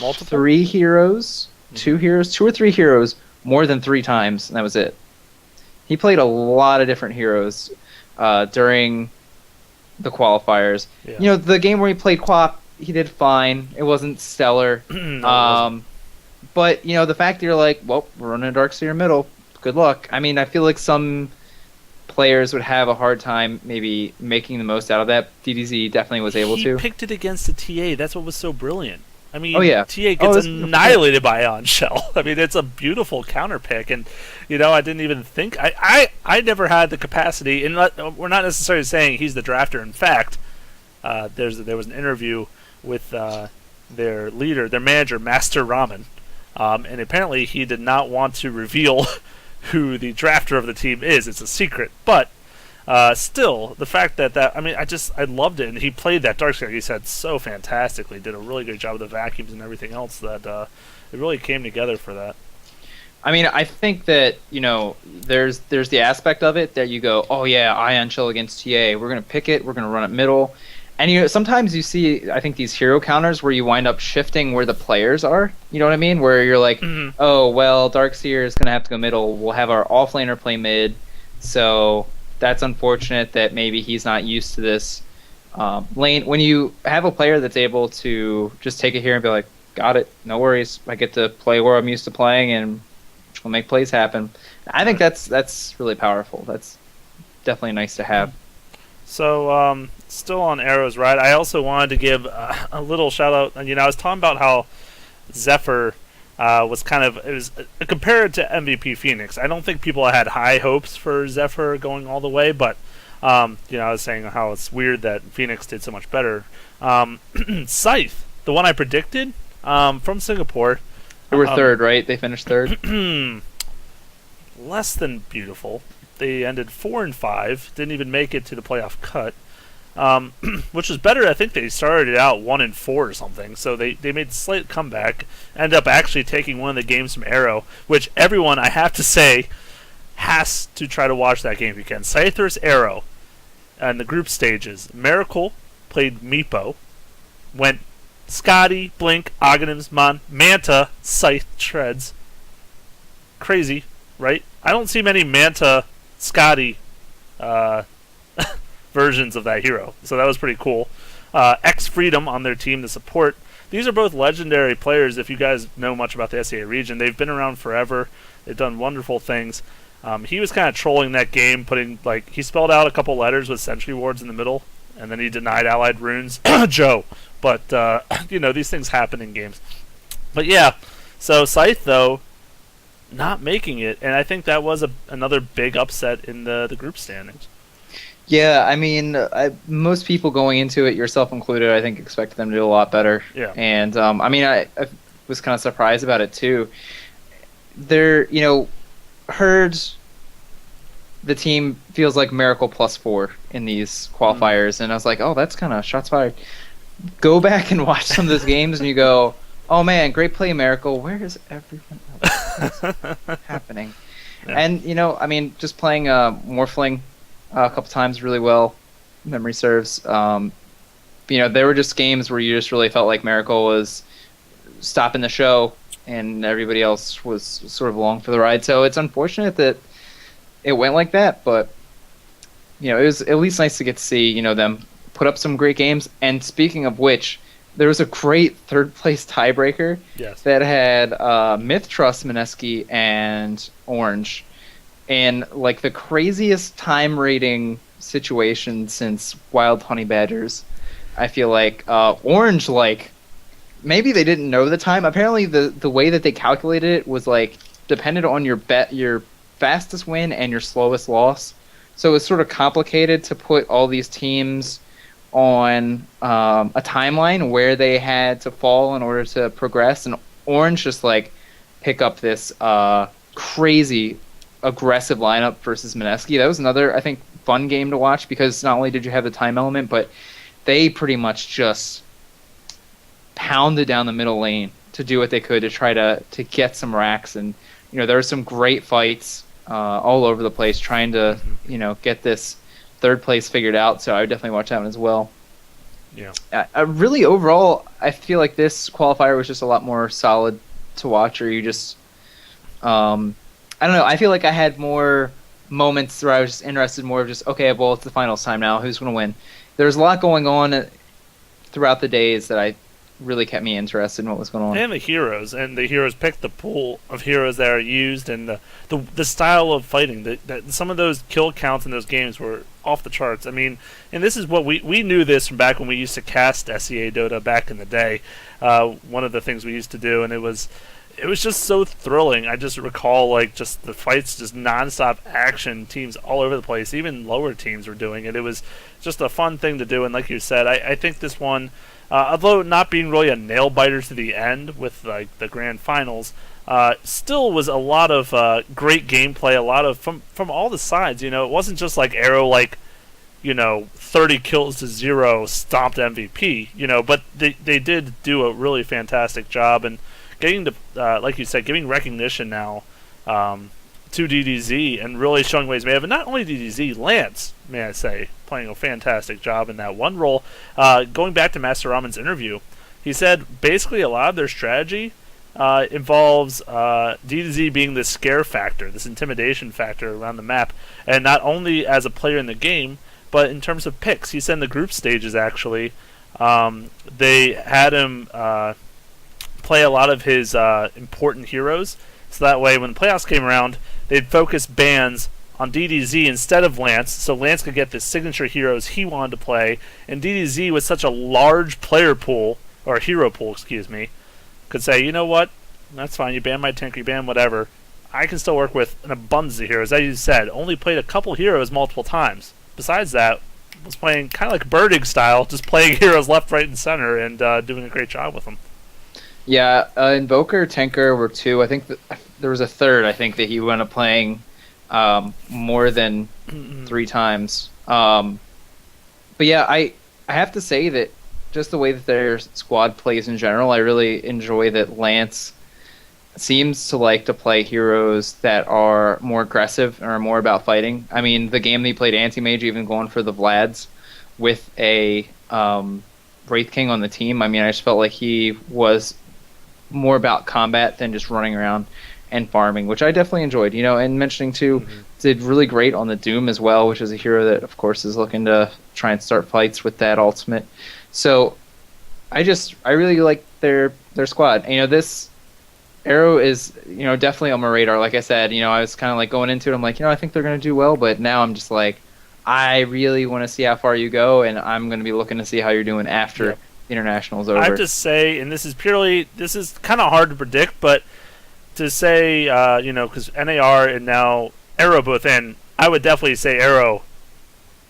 Multiple? 3 heroes, 2 heroes, 2 or 3 heroes more than 3 times, and that was it. He played a lot of different heroes during the qualifiers. Yeah. The game where he played Quap, he did fine. It wasn't stellar. No, it wasn't. But, the fact that you're like, well, we're running a Darkseer middle. Good luck. I mean, I feel like some players would have a hard time maybe making the most out of that. DDZ definitely was able to. He picked it against the TA. That's what was so brilliant. I mean, Oh, yeah. TA gets that's- annihilated by Ion Shell. I mean, it's a beautiful counter pick, and I didn't even think I never had the capacity. And we're not necessarily saying he's the drafter. In fact, there was an interview with their leader, their manager, Master Ramen, and apparently he did not want to reveal who the drafter of the team is. It's a secret, but still, the fact that I loved it, and he played that Darkseer, like you said, so fantastically. Did a really good job with the vacuums and everything else. That it really came together for that. I mean, I think that, there's the aspect of it that you go, oh yeah, Ion Chill against TA. We're going to pick it. We're going to run it middle. And sometimes you see, I think, these hero counters where you wind up shifting where the players are. You know what I mean? Where you're like, oh, well, Darkseer is going to have to go middle. We'll have our offlaner play mid. So that's unfortunate that maybe he's not used to this lane. When you have a player that's able to just take it here and be like, got it, no worries. I get to play where I'm used to playing and we'll make plays happen. I think that's really powerful. That's definitely nice to have. So, still on Arrow's ride, I also wanted to give a little shout out. And I was talking about how Zephyr was compared to MVP Phoenix. I don't think people had high hopes for Zephyr going all the way, but I was saying how it's weird that Phoenix did so much better. Scythe, the one I predicted, from Singapore. They were third, right? They finished third. Less than beautiful. They ended 4-5. Didn't even make it to the playoff cut, which was better. I think they started out 1-4 or something. So they made a slight comeback. Ended up actually taking one of the games from Arrow, which everyone, I have to say, has to try to watch that game if you can. Scythe vs. Arrow, and the group stages. Miracle played Meepo. Went Scotty, Blink, Aghanims, Manta, Scythe, Treads. Crazy, right? I don't see many Manta, Scotty versions of that hero, so that was pretty cool. X Freedom on their team to support these are both legendary players. If you guys know much about the SEA region, they've been around forever. They've done wonderful things. He was kind of trolling that game, he spelled out a couple letters with sentry wards in the middle, and then he denied allied runes. Joe. But, these things happen in games. But yeah, so Scythe, though, not making it, and I think that was another big upset in the group standings. Yeah, I mean, most people going into it, yourself included, I think expected them to do a lot better. Yeah. And, I was kind of surprised about it, too. Heard the team feels like Miracle +4 in these qualifiers, and I was like, oh, that's kind of shots fired. Go back and watch some of those games, and you go, oh man, great play, Miracle. Where is everyone else? What's happening? Yeah. And just playing Morphling a couple times really well. Memory serves. There were just games where you just really felt like Miracle was stopping the show, and everybody else was sort of along for the ride. So it's unfortunate that it went like that, but it was at least nice to get to see them put up some great games. And speaking of which, there was a great third place tiebreaker that had Myth Trust, Mineski, and Orange, and like the craziest time rating situation since Wild Honey Badgers. I feel like Orange, maybe they didn't know the time. Apparently, the way that they calculated it was depended on your fastest win and your slowest loss. So it's sort of complicated to put all these teams on a timeline where they had to fall in order to progress. And Orange just pick up this crazy aggressive lineup versus Mineski. That was another, I think, fun game to watch because not only did you have the time element, but they pretty much just pounded down the middle lane to do what they could to try to get some racks. And there were some great fights all over the place trying to get this third place figured out. So I would definitely watch that one as well. Yeah. Really, overall, I feel like this qualifier was just a lot more solid to watch. Or you just, I don't know. I feel like I had more moments where I was just interested more of just, okay, well, it's the finals time now. Who's going to win? There's a lot going on throughout the days that I really kept me interested in what was going on. And the heroes picked the pool of heroes that are used, and the style of fighting. Some of those kill counts in those games were off the charts. I mean, and this is what we knew this from back when we used to cast SEA Dota back in the day. One of the things we used to do, and it was just so thrilling. I just recall just the fights, just nonstop action, teams all over the place. Even lower teams were doing it. It was just a fun thing to do. And like you said, I think this one, although not being really a nail biter to the end with the grand finals, still was a lot of great gameplay. A lot of from all the sides. It wasn't just Arrow 30 kills to 0 stomped MVP. But they did do a really fantastic job, and getting to, like you said, giving recognition now to DDZ and really showing ways may have. And not only DDZ, Lance, may I say, playing a fantastic job in that one role. Going back to Master Ramen's interview, he said basically a lot of their strategy involves DDZ being this scare factor, this intimidation factor around the map, and not only as a player in the game, but in terms of picks. He said in the group stages, actually, they had him play a lot of his important heroes, so that way when the playoffs came around, they'd focus bans on DDZ instead of Lance, so Lance could get the signature heroes he wanted to play, and DDZ with such a large player pool, or hero pool, excuse me, could say, you know what, that's fine, you ban my tank, you ban whatever, I can still work with an abundance of heroes. As you said, only played a couple heroes multiple times. Besides that, was playing kind of like Birding style, just playing heroes left, right, and center, and doing a great job with them. Yeah, Invoker, Tinker were two. I think there was a third, I think, that he wound up playing more than 3 times. But yeah, I have to say that just the way that their squad plays in general, I really enjoy that Lance seems to like to play heroes that are more aggressive or more about fighting. I mean, the game that he played Anti-Mage, even going for the Vlads with a Wraith King on the team, I mean, I just felt like he was more about combat than just running around and farming, which I definitely enjoyed. And mentioning too, did really great on the Doom as well, which is a hero that, of course, is looking to try and start fights with that ultimate. So I really like their squad. This Arrow is definitely on my radar. Like I said, I was kind of like going into it. I'm like, I think they're gonna do well, but now I'm just like, I really want to see how far you go, and I'm gonna be looking to see how you're doing after international's over. I have to say, and this is kind of hard to predict, but to say, because NAR and now Arrow both in, I would definitely say Arrow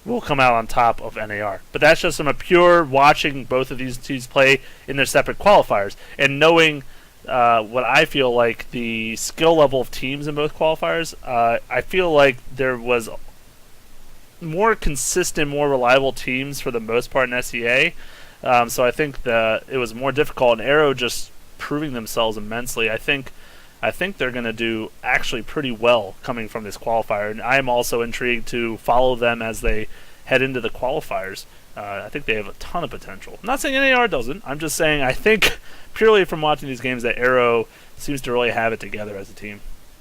will come out on top of NAR. But that's just from a pure watching both of these teams play in their separate qualifiers and knowing what I feel like the skill level of teams in both qualifiers. I feel like there was more consistent, more reliable teams for the most part in SEA. So I think that it was more difficult, and Arrow just proving themselves immensely. I think they're going to do actually pretty well coming from this qualifier, and I'm also intrigued to follow them as they head into the qualifiers. I think they have a ton of potential. I'm not saying NAR doesn't. I'm just saying I think purely from watching these games that Arrow seems to really have it together as a team.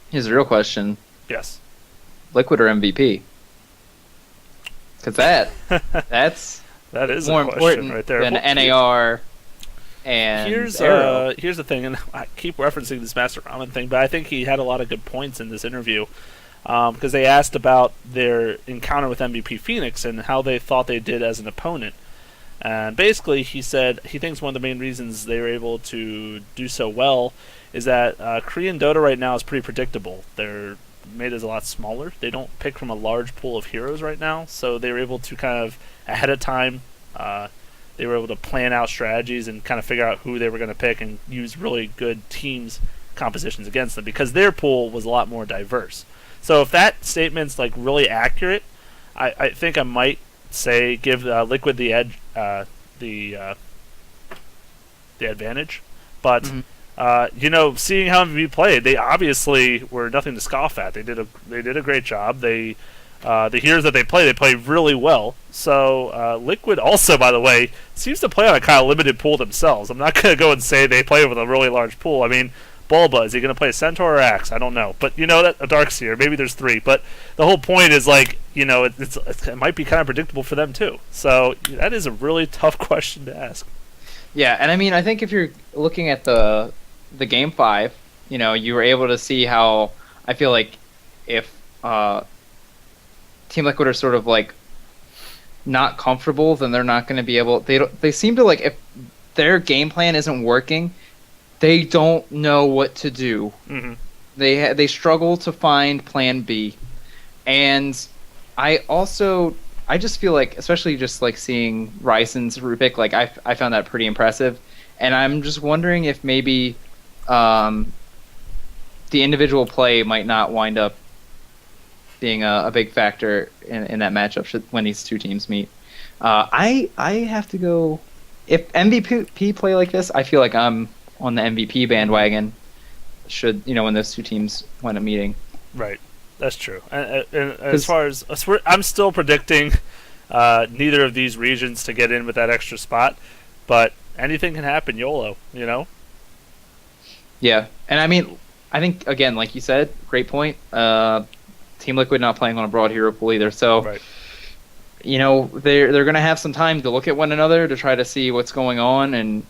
Here's the real question. Yes. Liquid or MVP? Because that is more a important right there than NAR and Arrow. Here's the thing, and I keep referencing this Master Ramen thing, but I think he had a lot of good points in this interview because they asked about their encounter with MVP Phoenix and how they thought they did as an opponent. And basically, he said he thinks one of the main reasons they were able to do so well is that Korean Dota right now is pretty predictable. They're made as a lot smaller. They don't pick from a large pool of heroes right now, so they were able to kind of ahead of time they were able to plan out strategies and kind of figure out who they were going to pick and use really good teams compositions against them because their pool was a lot more diverse. So if that statement's like really accurate, I think I might say give Liquid the edge, the advantage, but seeing how MVP played, they obviously were nothing to scoff at. They did a great job. The heroes that they play really well. So Liquid also, by the way, seems to play on a kind of limited pool themselves. I'm not going to go and say they play with a really large pool. I mean, Bulba, is he going to play Centaur or Axe? I don't know. But that a Darkseer, maybe there's 3. But the whole point is it might be kind of predictable for them too. So that is a really tough question to ask. Yeah, and I mean, I think if you're looking at the Game 5, you were able to see how I feel like if Team Liquid are sort of like not comfortable, then they're not going to be able. They seem to like if their game plan isn't working, they don't know what to do. Mm-hmm. They struggle to find Plan B, and I just feel like, especially just like seeing Ryson's root pick, like I found that pretty impressive, and I'm just wondering if maybe the individual play might not wind up being a big factor in that matchup when these two teams meet. I have to go if MVP play like this. I feel like I'm on the MVP bandwagon. Should when those two teams wind up meeting? Right, that's true. And as far as I'm still predicting neither of these regions to get in with that extra spot, but anything can happen. YOLO, Yeah, and I mean, I think again, like you said, great point. Team Liquid not playing on a broad hero pool either, so right. They're going to have some time to look at one another to try to see what's going on and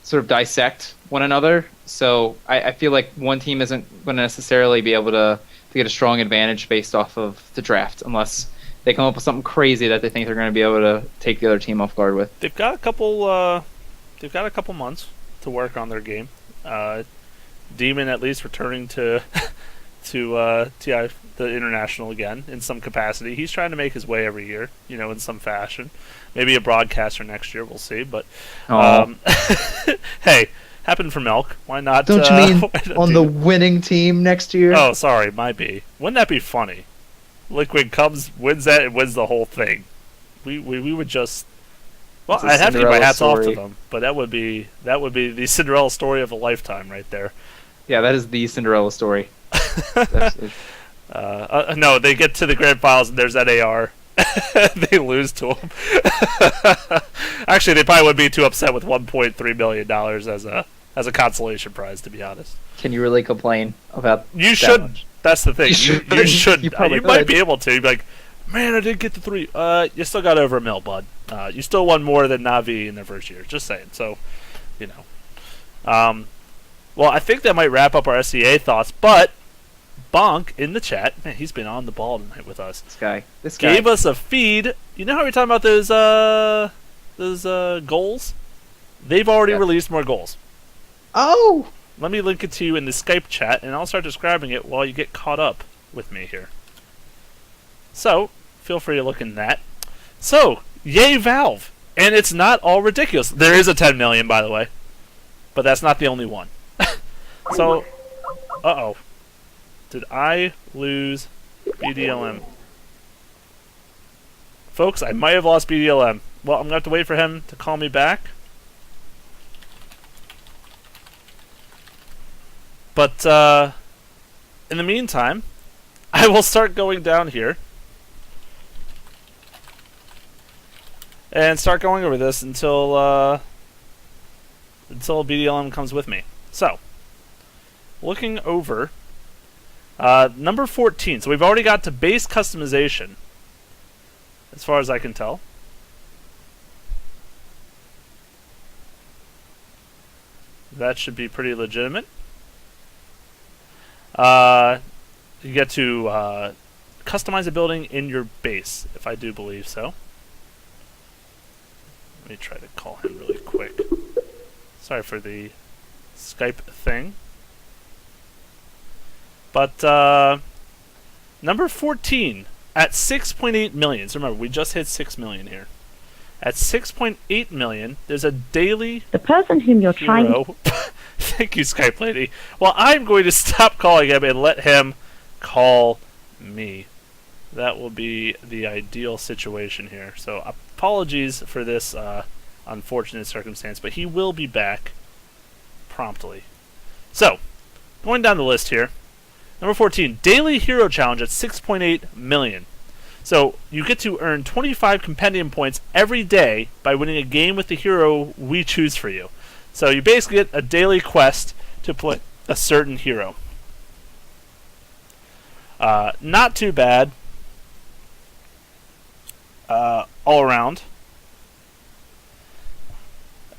sort of dissect one another. So I feel like one team isn't going to necessarily be able to get a strong advantage based off of the draft unless they come up with something crazy that they think they're going to be able to take the other team off guard with. They've got a couple. They've got a couple months to work on their game. Demon at least returning to TI the international again in some capacity. He's trying to make his way every year, in some fashion. Maybe a broadcaster next year, we'll see. But hey, happened for Milk. Why not? Don't you mean on the winning team next year? Oh, sorry, might be. Wouldn't that be funny? Liquid comes, wins that, and wins the whole thing. We would just. Well, I'd have to give my hats off to them, but that would be the Cinderella story of a lifetime right there. Yeah, that is the Cinderella story. No, they get to the grand finals and there's NAR. They lose to them. Actually, they probably would be too upset with $1.3 million as a consolation prize, to be honest. Can you really complain about? You should. Much? That's the thing. You should. You might be able to. You'd be like, man, I didn't get the 3. You still got over $1 million, bud. You still won more than Na'Vi in their first year. Just saying. So, you know. Well, I think that might wrap up our SEA thoughts, but Bonk in the chat, man, he's been on the ball tonight with us. This guy Gave us a feed. You know how we were talking about those goals? They've already released more goals. Oh! Let me link it to you in the Skype chat, and I'll start describing it while you get caught up with me here. So, feel free to look in that. So, yay Valve! And it's not all ridiculous. There is a 10 million, by the way. But that's not the only one. So, uh-oh. Did I lose BDLM? Folks, I might have lost BDLM. Well, I'm going to have to wait for him to call me back. But, in the meantime, I will start going down here. And start going over this until BDLM comes with me. So, looking over, number 14. So we've already got to base customization, as far as I can tell. That should be pretty legitimate. You get to customize a building in your base, if I do believe so. Let me try to call him really quick. Sorry for the Skype thing. But, number 14, at 6.8 million. So remember, we just hit 6 million here. At 6.8 million, there's a daily The person whom you're trying hero. Thank you, Skype lady. Well, I'm going to stop calling him and let him call me. That will be the ideal situation here. So apologies for this unfortunate circumstance, but he will be back promptly. So, going down the list here. Number 14, Daily Hero Challenge at 6.8 million. So, you get to earn 25 compendium points every day by winning a game with the hero we choose for you. So, you basically get a daily quest to play a certain hero. Not too bad. All around.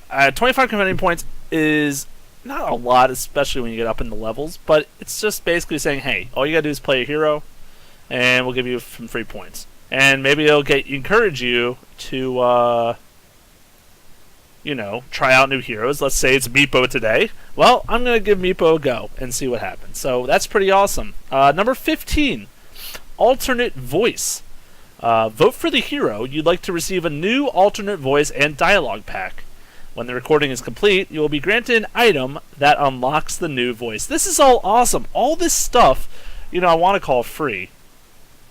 25 compendium points is not a lot, especially when you get up in the levels, but it's just basically saying, hey, all you gotta do is play a hero, and we'll give you some free points. And maybe it'll encourage you to, try out new heroes. Let's say it's Meepo today. Well, I'm gonna give Meepo a go and see what happens. So that's pretty awesome. Number 15, Alternate Voice. Vote for the hero you'd like to receive a new alternate voice and dialogue pack. When the recording is complete, you will be granted an item that unlocks the new voice. This is all awesome. All this stuff, I want to call free.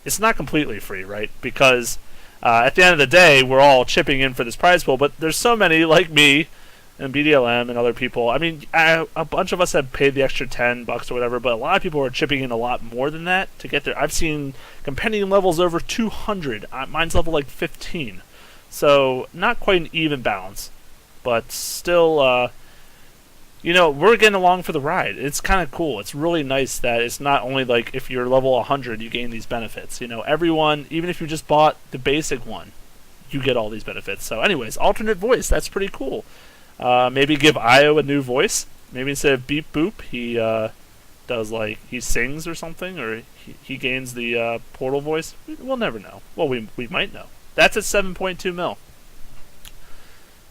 It's not completely free, right? Because at the end of the day, we're all chipping in for this prize pool, but there's so many like me and BDLM and other people. I mean, a bunch of us have paid the extra $10 or whatever, but a lot of people are chipping in a lot more than that to get there. I've seen compendium levels over 200. Mine's level like 15. So, not quite an even balance. But still, we're getting along for the ride. It's kind of cool. It's really nice that it's not only like if you're level 100, you gain these benefits. Everyone, even if you just bought the basic one, you get all these benefits. So anyways, alternate voice, that's pretty cool. Maybe give Io a new voice. Maybe instead of beep boop, he does he sings or something, or he gains the portal voice. We'll never know. Well, we might know. That's at 7.2 mil.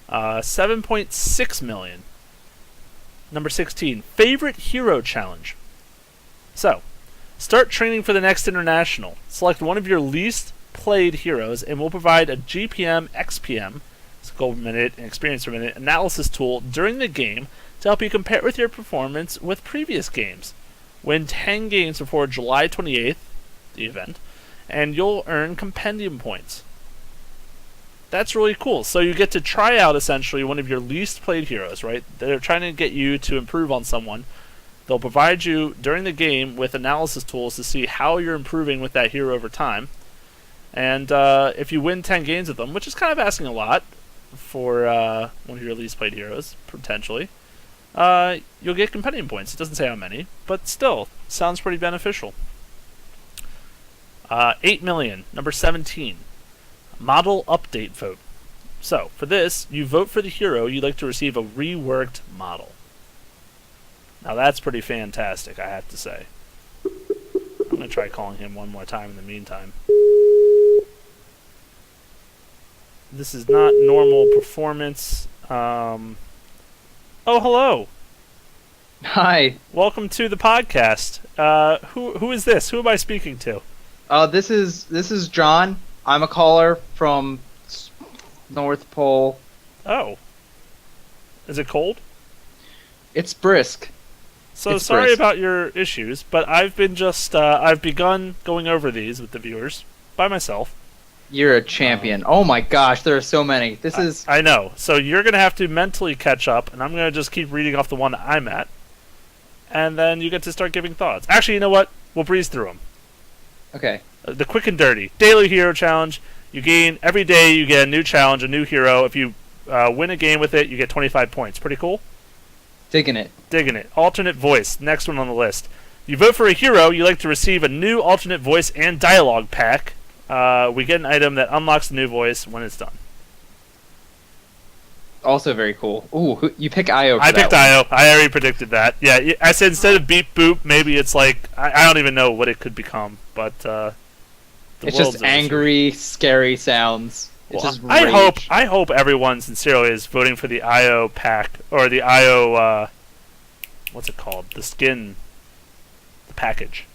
7.6 million. Number 16, Favorite Hero Challenge. So, start training for the next international. Select one of your least played heroes, and we'll provide a GPM, XPM, gold per minute, and experience per minute analysis tool during the game to help you compare with your performance with previous games. Win 10 games before July 28th, the event, and you'll earn compendium points. That's really cool. So you get to try out essentially one of your least played heroes, right? They're trying to get you to improve on someone. They'll provide you during the game with analysis tools to see how you're improving with that hero over time. And if you win 10 games with them, which is kind of asking a lot for one of your least played heroes, potentially, you'll get compendium points. It doesn't say how many, but still, sounds pretty beneficial. 8 million, number 17. Model update vote. So, for this, you vote for the hero you'd like to receive a reworked model. Now that's pretty fantastic, I have to say. I'm going to try calling him one more time in the meantime. This is not normal performance. Oh, hello. Hi. Welcome to the podcast. Who is this? Who am I speaking to? This is John. I'm a caller from North Pole. Oh. Is it cold? It's brisk. So It's sorry brisk. about your issues, but I've begun going over these with the viewers by myself. You're a champion. Oh my gosh, there are so many. This is I know. So you're going to have to mentally catch up, and I'm going to just keep reading off the one that I'm at. And then you get to start giving thoughts. Actually, you know what? We'll breeze through them. okay. The quick and dirty. Daily hero challenge. You gain, every day you get a new challenge, a new hero. If you win a game with it, you get 25 points. Pretty cool? Digging it. Digging it. Alternate voice. Next one on the list. You vote for a hero, you like to receive a new alternate voice and dialogue pack. We get an item that unlocks the new voice when it's done. Also very cool. Ooh, you pick Io for I that picked one. Io. I already predicted that. Yeah, I said instead of beep boop, maybe it's like I don't even know what it could become, but It's just angry, scary sounds. It's just rage. I hope everyone sincerely is voting for the Io pack or the Io. What's it called? The skin, the package.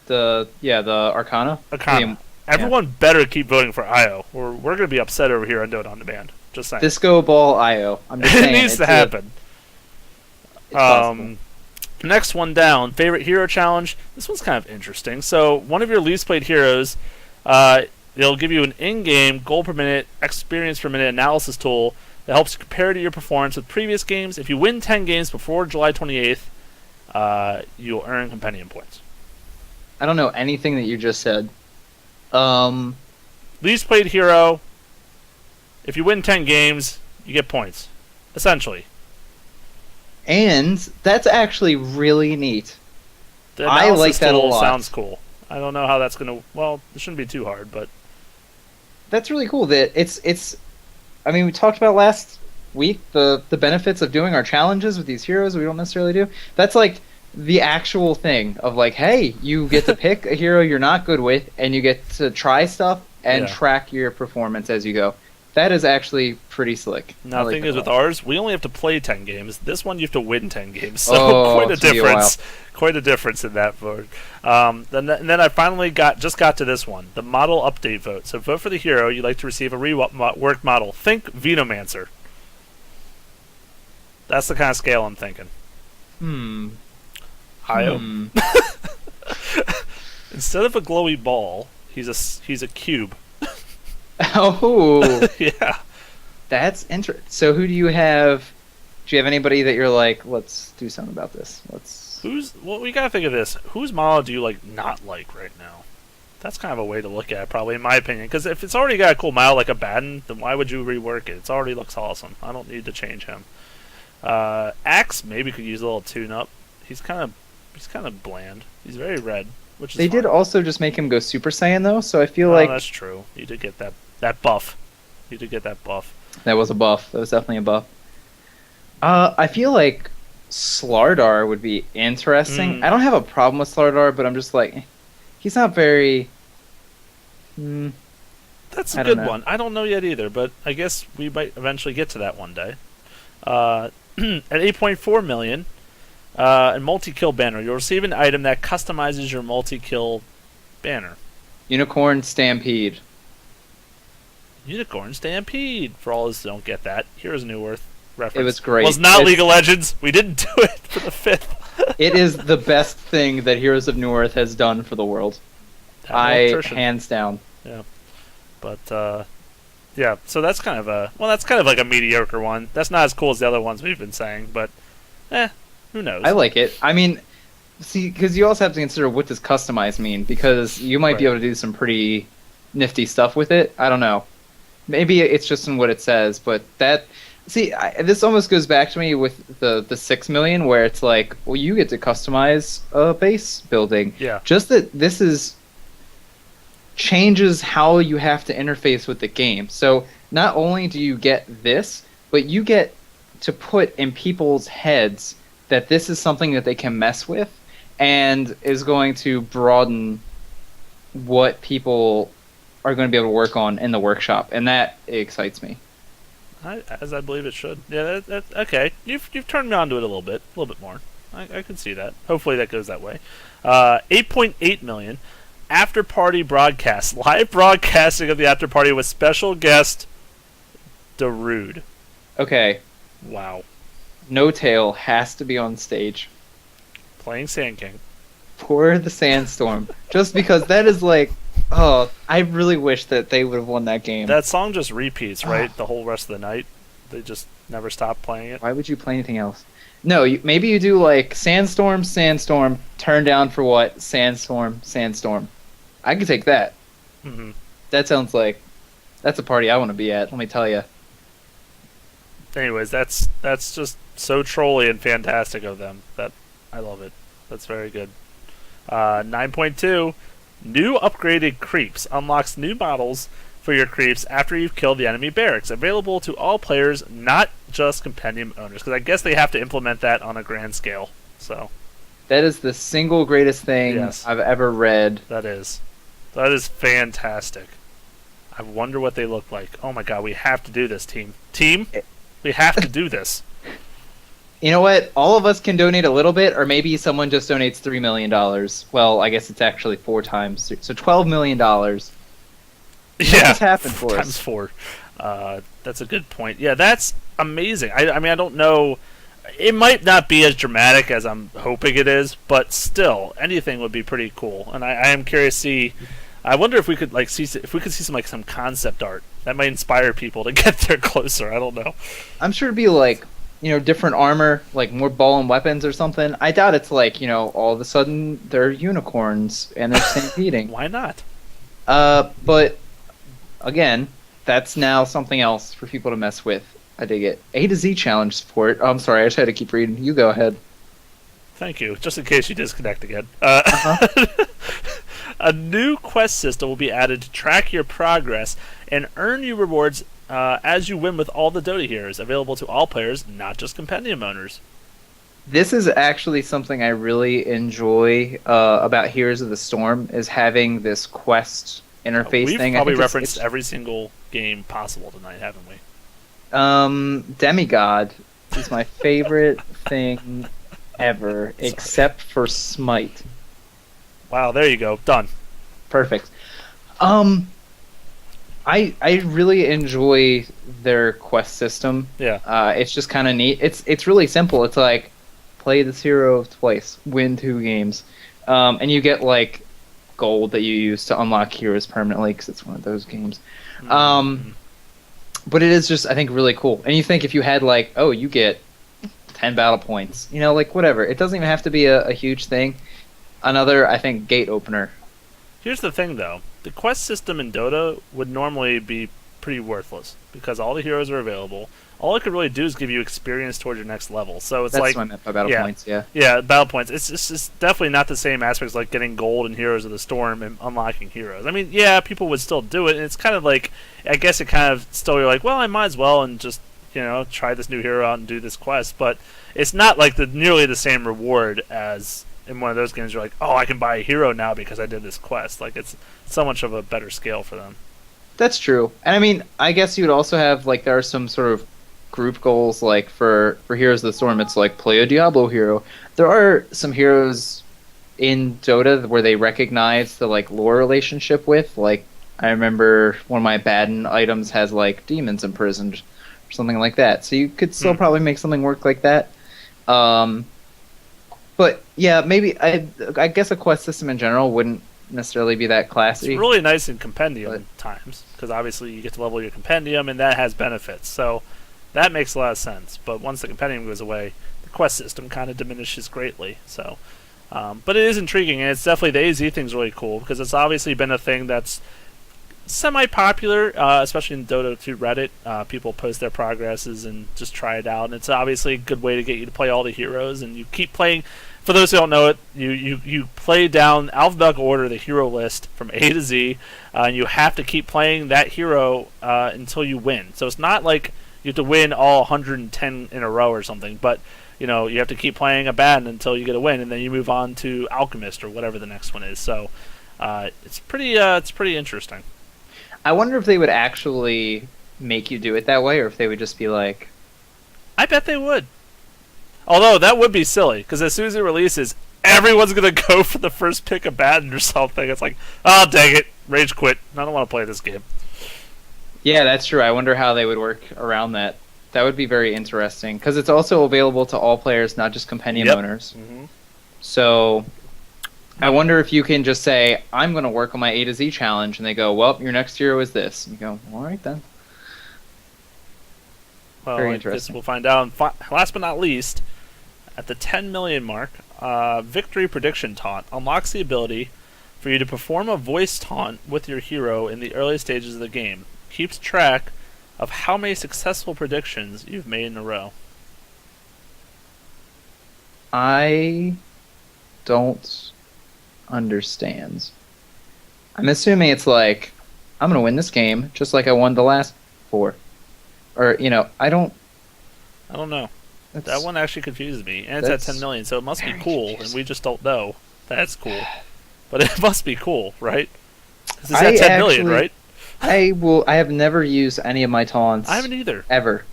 The Arcana. Arcana. Everyone better keep voting for Io, or we're gonna be upset over here on DoD on Demand. Just saying. Disco Ball Io. I'm just It saying. needs to happen. It's possible. Next one down, favorite hero challenge. This one's kind of interesting. So one of your least played heroes, they'll give you an in-game goal per minute, experience per minute analysis tool that helps compare to your performance with previous games. If you win 10 games before July 28th, you'll earn compendium points. I don't know anything that you just said. Least played hero. If you win 10 games, you get points, essentially. And that's actually really neat. The I analysis like that a tool lot. sounds cool. I don't know how that's going to... Well, it shouldn't be too hard, but... That's really cool. That it's. I mean, we talked about last week the benefits of doing our challenges with these heroes we don't necessarily do. That's like the actual thing of like, hey, you get to pick a hero you're not good with, and you get to try stuff and track your performance as you go. That is actually pretty slick. Now, the thing is, with ours, we only have to play 10 games. This one, you have to win 10 games. So quite a difference. Quite a difference in that vote. Then I finally got to this one, the model update vote. So vote for the hero you'd like to receive a reworked model. Think Venomancer. That's the kind of scale I'm thinking. Io. Instead of a glowy ball, he's a cube. Oh, Yeah. that's interesting. So who do you have? Do you have anybody that you're like, let's do something about this? Well, we gotta think of this. Whose model do you not like right now? That's kind of a way to look at it, probably, in my opinion. Because if it's already got a cool model like a Baden, then why would you rework it? It already looks awesome. I don't need to change him. Axe maybe could use a little tune-up. He's kind of bland. He's very red, which is They did fine. also just make him go Super Saiyan though, so I feel like That's true. You did get that buff. You did get that buff. that was a buff. That was definitely a buff. I feel like Slardar would be interesting. I don't have a problem with Slardar, but I'm just like, he's not very. That's a I don't good know. one. I don't know yet either, but I guess we might eventually get to that one day. At 8.4 million, and multi-kill banner, you'll receive an item that customizes your multi-kill banner. Unicorn Stampede. Unicorn Stampede. For all those who don't get that, here's a New Earth reference. It was great. Was not It's- League of Legends. We didn't do it for the 5th. It is the best thing that Heroes of New Earth has done for the world. Hands down. But yeah, so that's kind of like a mediocre one. That's not as cool as the other ones we've been saying, but who knows? I like it. I mean, see, because you also have to consider what does customize mean, because you might be able to do some pretty nifty stuff with it. I don't know. Maybe it's just in what it says, but that... See, this almost goes back to me with the 6 million, where it's like, well, you get to customize a base building. Yeah. Just that this changes how you have to interface with the game. So not only do you get this, but you get to put in people's heads that this is something that they can mess with and is going to broaden what people are going to be able to work on in the workshop, and that excites me. As I believe it should. Yeah, okay. You've turned me on to it a little bit more. I can see that. Hopefully that goes that way. 8.8 million after party broadcast, live broadcasting of the after party with special guest Darude. Okay, Wow, No Tail has to be on stage playing Sand King. for the Sandstorm, just because that is like, oh, I really wish that they would have won that game. That song just repeats, right? The whole rest of the night. They just never stop playing it. Why would you play anything else? No, maybe you do like Sandstorm, Sandstorm, turn down for what? Sandstorm, Sandstorm. I could take that. Mm-hmm. That sounds like that's a party I want to be at. Let me tell you. Anyways, that's just so trolly and fantastic of them. That I love it. That's very good. 9.2, new upgraded creeps unlocks new models for your creeps after you've killed the enemy barracks. Available to all players, not just compendium owners. Because I guess they have to implement that on a grand scale. So That is the single greatest thing Yes. I've ever read. that is fantastic. I wonder what they look like. Oh my god, we have to do this, team. Team, we have to do this. You know what? All of us can donate a little bit, or maybe someone just donates $3 million. Well, I guess it's actually 4 times. So $12 million. Yeah, this happen for us? times 4. That's a good point. Yeah, that's amazing. I mean, I don't know. It might not be as dramatic as I'm hoping it is, but still, anything would be pretty cool. And I am curious to see. I wonder if we could see some concept art that might inspire people to get there closer. I don't know. I'm sure it'd be like, different armor, like more ball and weapons or something. I doubt it's like, all of a sudden they're unicorns and they're stampeding. Why not? But again, that's now something else for people to mess with. I dig it. A to Z challenge support. Oh, I'm sorry, I just had to keep reading. You go ahead. Thank you. Just in case you disconnect again. Uh-huh. A new quest system will be added to track your progress and earn you rewards as you win with all the DoD heroes, available to all players, not just compendium owners. This is actually something I really enjoy about Heroes of the Storm, is having this quest interface We've thing. probably I think referenced every single game possible tonight, haven't we? Demigod is my favorite thing ever, except for Smite. Wow, there you go. Done. Perfect. I really enjoy their quest system. Yeah. It's just kind of neat. It's really simple. It's like play this hero twice, win 2 games, and you get like gold that you use to unlock heroes permanently because it's one of those games. But it is just, I think, really cool. And you think if you had like, oh, you get 10 battle points, like whatever. It doesn't even have to be a huge thing. Another, I think, gate opener. Here's the thing, though. The quest system in Dota would normally be pretty worthless because all the heroes are available. All it could really do is give you experience towards your next level. So it's That's like what I meant by battle points, yeah. Yeah, battle points. It's definitely not the same aspects like getting gold in Heroes of the Storm and unlocking heroes. I mean, yeah, people would still do it, and it's kind of like, I guess it kind of still, you're like, well, I might as well and just, try this new hero out and do this quest. But it's not like nearly the same reward as in one of those games. You're like, oh, I can buy a hero now because I did this quest. Like, it's so much of a better scale for them. That's true. And I mean, I guess you would also have, like, there are some sort of group goals, like for Heroes of the Storm, it's like play a Diablo hero. There are some heroes in Dota where they recognize the like lore relationship with, like I remember one of my Baden items has like demons imprisoned or something like that. So you could still probably make something work like that. But yeah, maybe I guess a quest system in general wouldn't necessarily be that classy. It's really nice in compendium times because obviously you get to level your compendium and that has benefits. So that makes a lot of sense, but once the compendium goes away, the quest system kind of diminishes greatly. So, but it is intriguing, and it's definitely the AZ thing's really cool because it's obviously been a thing that's semi-popular, especially in Dota 2 Reddit. People post their progresses and just try it out, and it's obviously a good way to get you to play all the heroes, and you keep playing. For those who don't know it, you play down alphabetical order the hero list from A to Z, and you have to keep playing that hero until you win. So it's not like you have to win all 110 in a row or something, but you have to keep playing Abaddon until you get a win, and then you move on to Alchemist or whatever the next one is. So it's pretty interesting. I wonder if they would actually make you do it that way, or if they would just be like, I bet they would. Although that would be silly, because as soon as it releases, everyone's gonna go for the first pick of Batten or something. It's like, oh dang it, rage quit. I don't want to play this game. yeah, that's true. I wonder how they would work around that. That would be very interesting, because it's also available to all players, not just compendium owners. Mm-hmm. So I wonder if you can just say, I'm going to work on my A to Z challenge, and they go, well, your next hero is this. And you go, all right then. Well, Very I guess interesting. we'll find out. And last but not least, at the 10 million mark, Victory Prediction Taunt unlocks the ability for you to perform a voice taunt with your hero in the early stages of the game. Keeps track of how many successful predictions you've made in a row. I don't understand. I'm assuming it's like, I'm going to win this game just like I won the last 4. Or, I don't... I don't know. That's, That one actually confuses me. And it's at 10 million, so it must be cool, and we just don't know. That's cool. But it must be cool, right? 'Cause it's at 10 million, right? I have never used any of my taunts. I haven't either. Ever.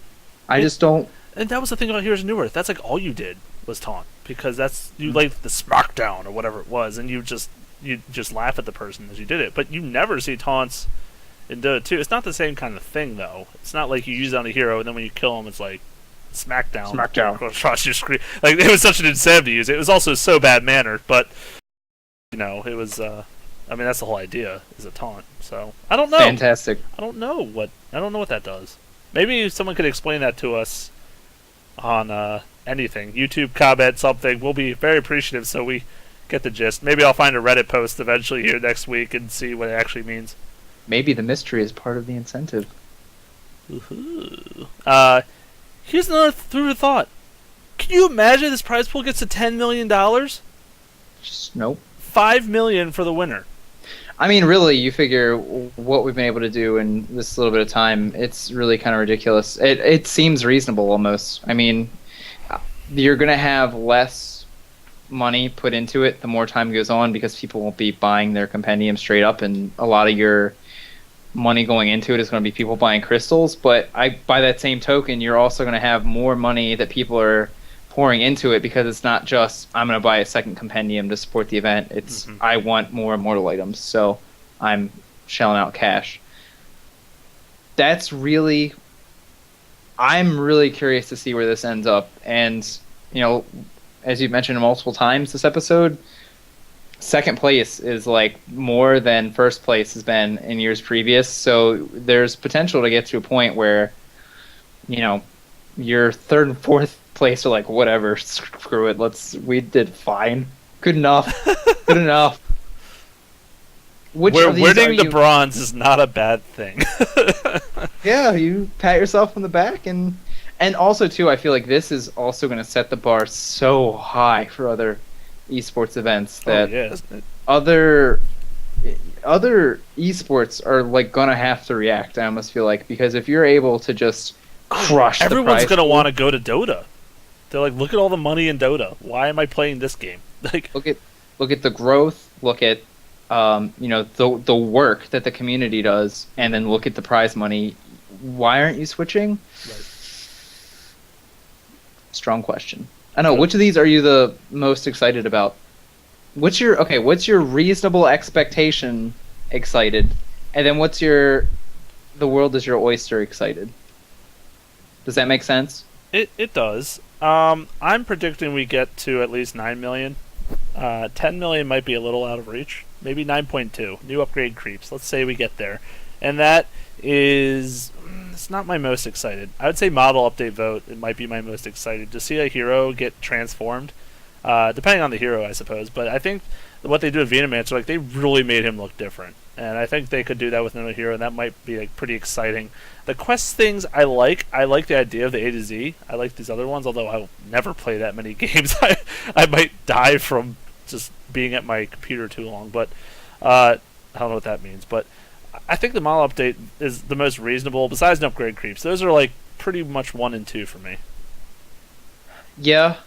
I just don't... And that was the thing about Heroes of New Earth. That's like all you did was taunt, because that's you like the smackdown or whatever it was, and you just laugh at the person as you did it. But you never see taunts in Dota 2. It's not the same kind of thing though. It's not like you use it on a hero and then when you kill him, it's like smackdown across your screen. Like it was such an incentive to use it. It was also so bad mannered, but it was. I mean, that's the whole idea is a taunt. So I don't know. Fantastic. I don't know what that does. Maybe someone could explain that to us on anything. YouTube comment something. We'll be very appreciative so we get the gist. Maybe I'll find a Reddit post eventually here next week and see what it actually means. Maybe the mystery is part of the incentive. Woohoo. Here's another food of thought. Can you imagine this prize pool gets to $10 million? Just nope. $5 million for the winner. I mean, really, you figure what we've been able to do in this little bit of time, it's really kind of ridiculous. It seems reasonable almost. I mean, you're going to have less money put into it the more time goes on because people won't be buying their compendium straight up, and a lot of your money going into it is going to be people buying crystals. But by that same token, you're also going to have more money that people are pouring into it because it's not just I'm going to buy a second compendium to support the event. It's I want more immortal items, so I'm shelling out cash. I'm really curious to see where this ends up. And as you've mentioned multiple times this episode, second place is like more than first place has been in years previous. So there's potential to get to a point where your third and fourth place are like, whatever, screw it, we did fine, good enough. Winning the bronze is not a bad thing. Yeah, you pat yourself on the back, and also too, I feel like this is also going to set the bar so high for other esports events that other esports are like gonna have to react. I almost feel like, because if you're able to just crush, everyone's gonna want to go to Dota. They're like, look at all the money in Dota. Why am I playing this game? Like, look at the growth. Look at the work that the community does, and then look at the prize money. Why aren't you switching? Right. Strong question. I know. Which of these are you the most excited about? What's your reasonable expectation excited? And then what's your the world is your oyster excited? Does that make sense? It does. I'm predicting we get to at least 9 million. 10 million might be a little out of reach. Maybe 9.2. New upgrade creeps. Let's say we get there. And that is... It's not my most excited. I would say model update vote. It might be my most excited. To see a hero get transformed. Depending on the hero, I suppose. But I think what they do with Venomance, like they really made him look different, and I think they could do that with another hero, and that might be like pretty exciting. The quest things I like. I like the idea of the A to Z. I like these other ones, although I'll never play that many games. I might die from just being at my computer too long, but I don't know what that means. But I think the model update is the most reasonable, besides an upgrade creeps. Those are like pretty much 1 and 2 for me. Yeah.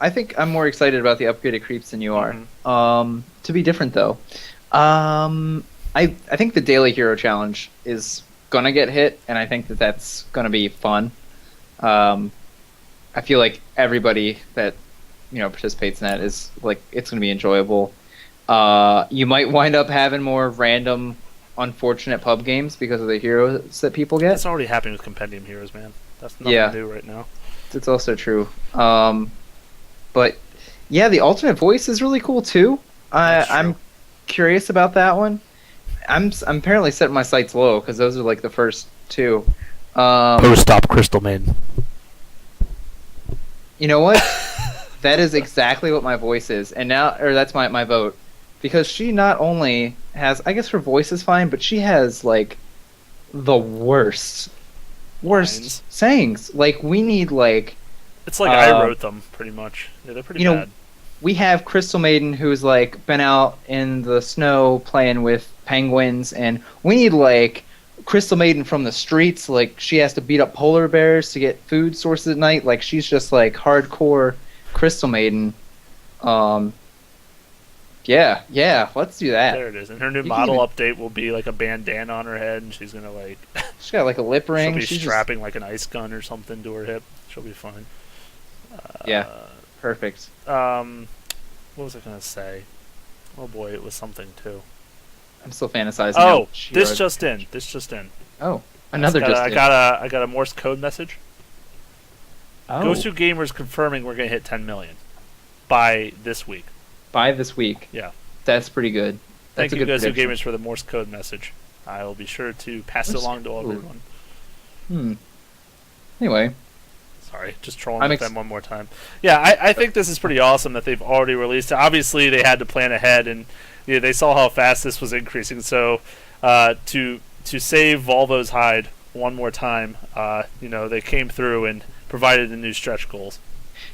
I think I'm more excited about the upgraded creeps than you are. Mhm. To be different though. I think the daily hero challenge is gonna get hit, and I think that that's gonna be fun. I feel like everybody that participates in that is like it's gonna be enjoyable. You might wind up having more random, unfortunate pub games because of the heroes that people get. That's already happening with compendium heroes, man. That's nothing new right now. It's also true. But yeah, the alternate voice is really cool too. I'm curious about that one. I'm apparently setting my sights low because those are like the first two. Stop Crystal Maiden. You know what? That is exactly what my voice is, and that's my vote, because she not only has, I guess her voice is fine, but she has like the worst Lines. sayings. Like we need like. It's like I wrote them pretty much. Yeah, they're pretty bad. We have Crystal Maiden who's like been out in the snow playing with penguins, and we need like Crystal Maiden from the streets. Like she has to beat up polar bears to get food sources at night. Like she's just like hardcore Crystal Maiden. Yeah, let's do that. There it is. And her new model update will be like a bandana on her head, and she's gonna like. She's got like a lip ring. She'll be strapping like an ice gun or something to her hip. She'll be fine. Yeah, perfect. What was I gonna say? Oh boy, it was something too. I'm still fantasizing. Oh, this just in. Oh, another I got a Morse code message. Oh. Gosu Gamers confirming we're gonna hit 10 million by this week. By this week. Yeah. That's pretty good. Thank you, Gosu Gamers, for the Morse code message. I will be sure to pass it along to everyone. Anyway. Sorry, just trolling with them one more time. Yeah, I think this is pretty awesome that they've already released it. Obviously, they had to plan ahead, and they saw how fast this was increasing. So, to save Volvo's hide one more time, they came through and provided the new stretch goals.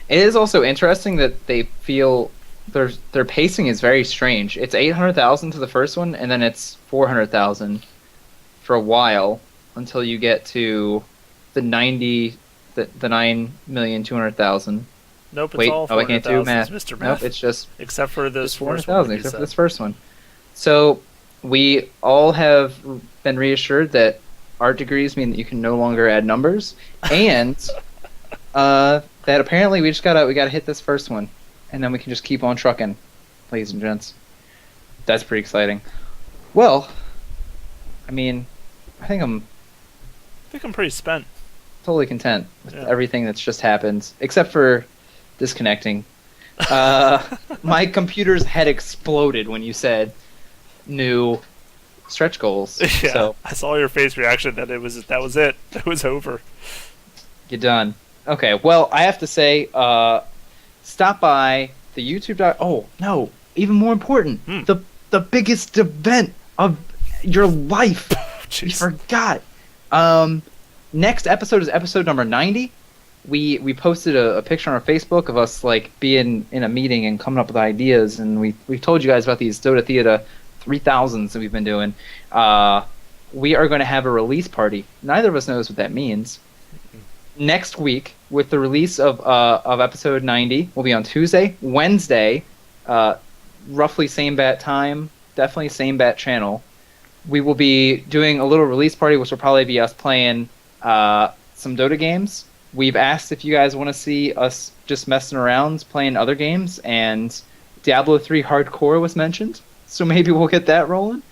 It is also interesting that they feel their pacing is very strange. It's 800,000 to the first one, and then it's 400,000 for a while until you get to the 9,200,000. Nope, it's all 400,000. I can't do math. Mr. Math. Nope, it's just except for this 400,000, except for this first one. So we all have been reassured that art degrees mean that you can no longer add numbers, and that apparently we gotta hit this first one, and then we can just keep on trucking, ladies and gents. That's pretty exciting. Well, I mean, I think I'm pretty spent. Totally content with everything that's just happened, except for disconnecting. My computer's head exploded when you said new stretch goals. Yeah, so I saw your face reaction that that was it. It was over. You're done. Okay, well, I have to say, stop by the YouTube. Oh no, even more important, the biggest event of your life. You forgot. Next episode is episode number 90. We posted a picture on our Facebook of us like being in a meeting and coming up with ideas, and we told you guys about these Dota Theater 3000s that we've been doing. We are going to have a release party. Neither of us knows what that means. Next week, with the release of episode 90, will be on Tuesday, Wednesday, roughly same bat time, definitely same bat channel. We will be doing a little release party, which will probably be us playing some Dota games. We've asked if you guys want to see us just messing around playing other games, and Diablo 3 Hardcore was mentioned, so maybe we'll get that rolling.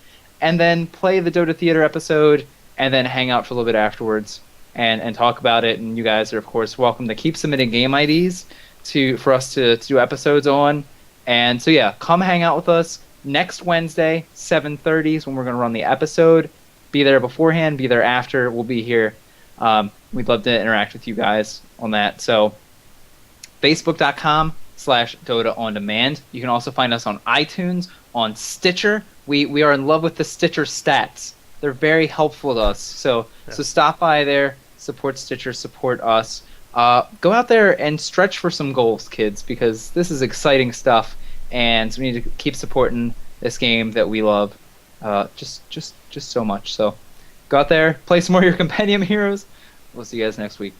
And then play the Dota Theater episode, and then hang out for a little bit afterwards and talk about it. And you guys are, of course, welcome to keep submitting game IDs for us to do episodes on. And so, yeah, come hang out with us. Next Wednesday, 7:30 is when we're going to run the episode. Be there beforehand, be there after. We'll be here. We'd love to interact with you guys on that. So Facebook.com/Dota On Demand. You can also find us on iTunes, on Stitcher. We are in love with the Stitcher stats. They're very helpful to us. So stop by there, support Stitcher, support us. Go out there and stretch for some goals, kids, because this is exciting stuff, and we need to keep supporting this game that we love just so much. So go out there, play some more of your Compendium Heroes. We'll see you guys next week.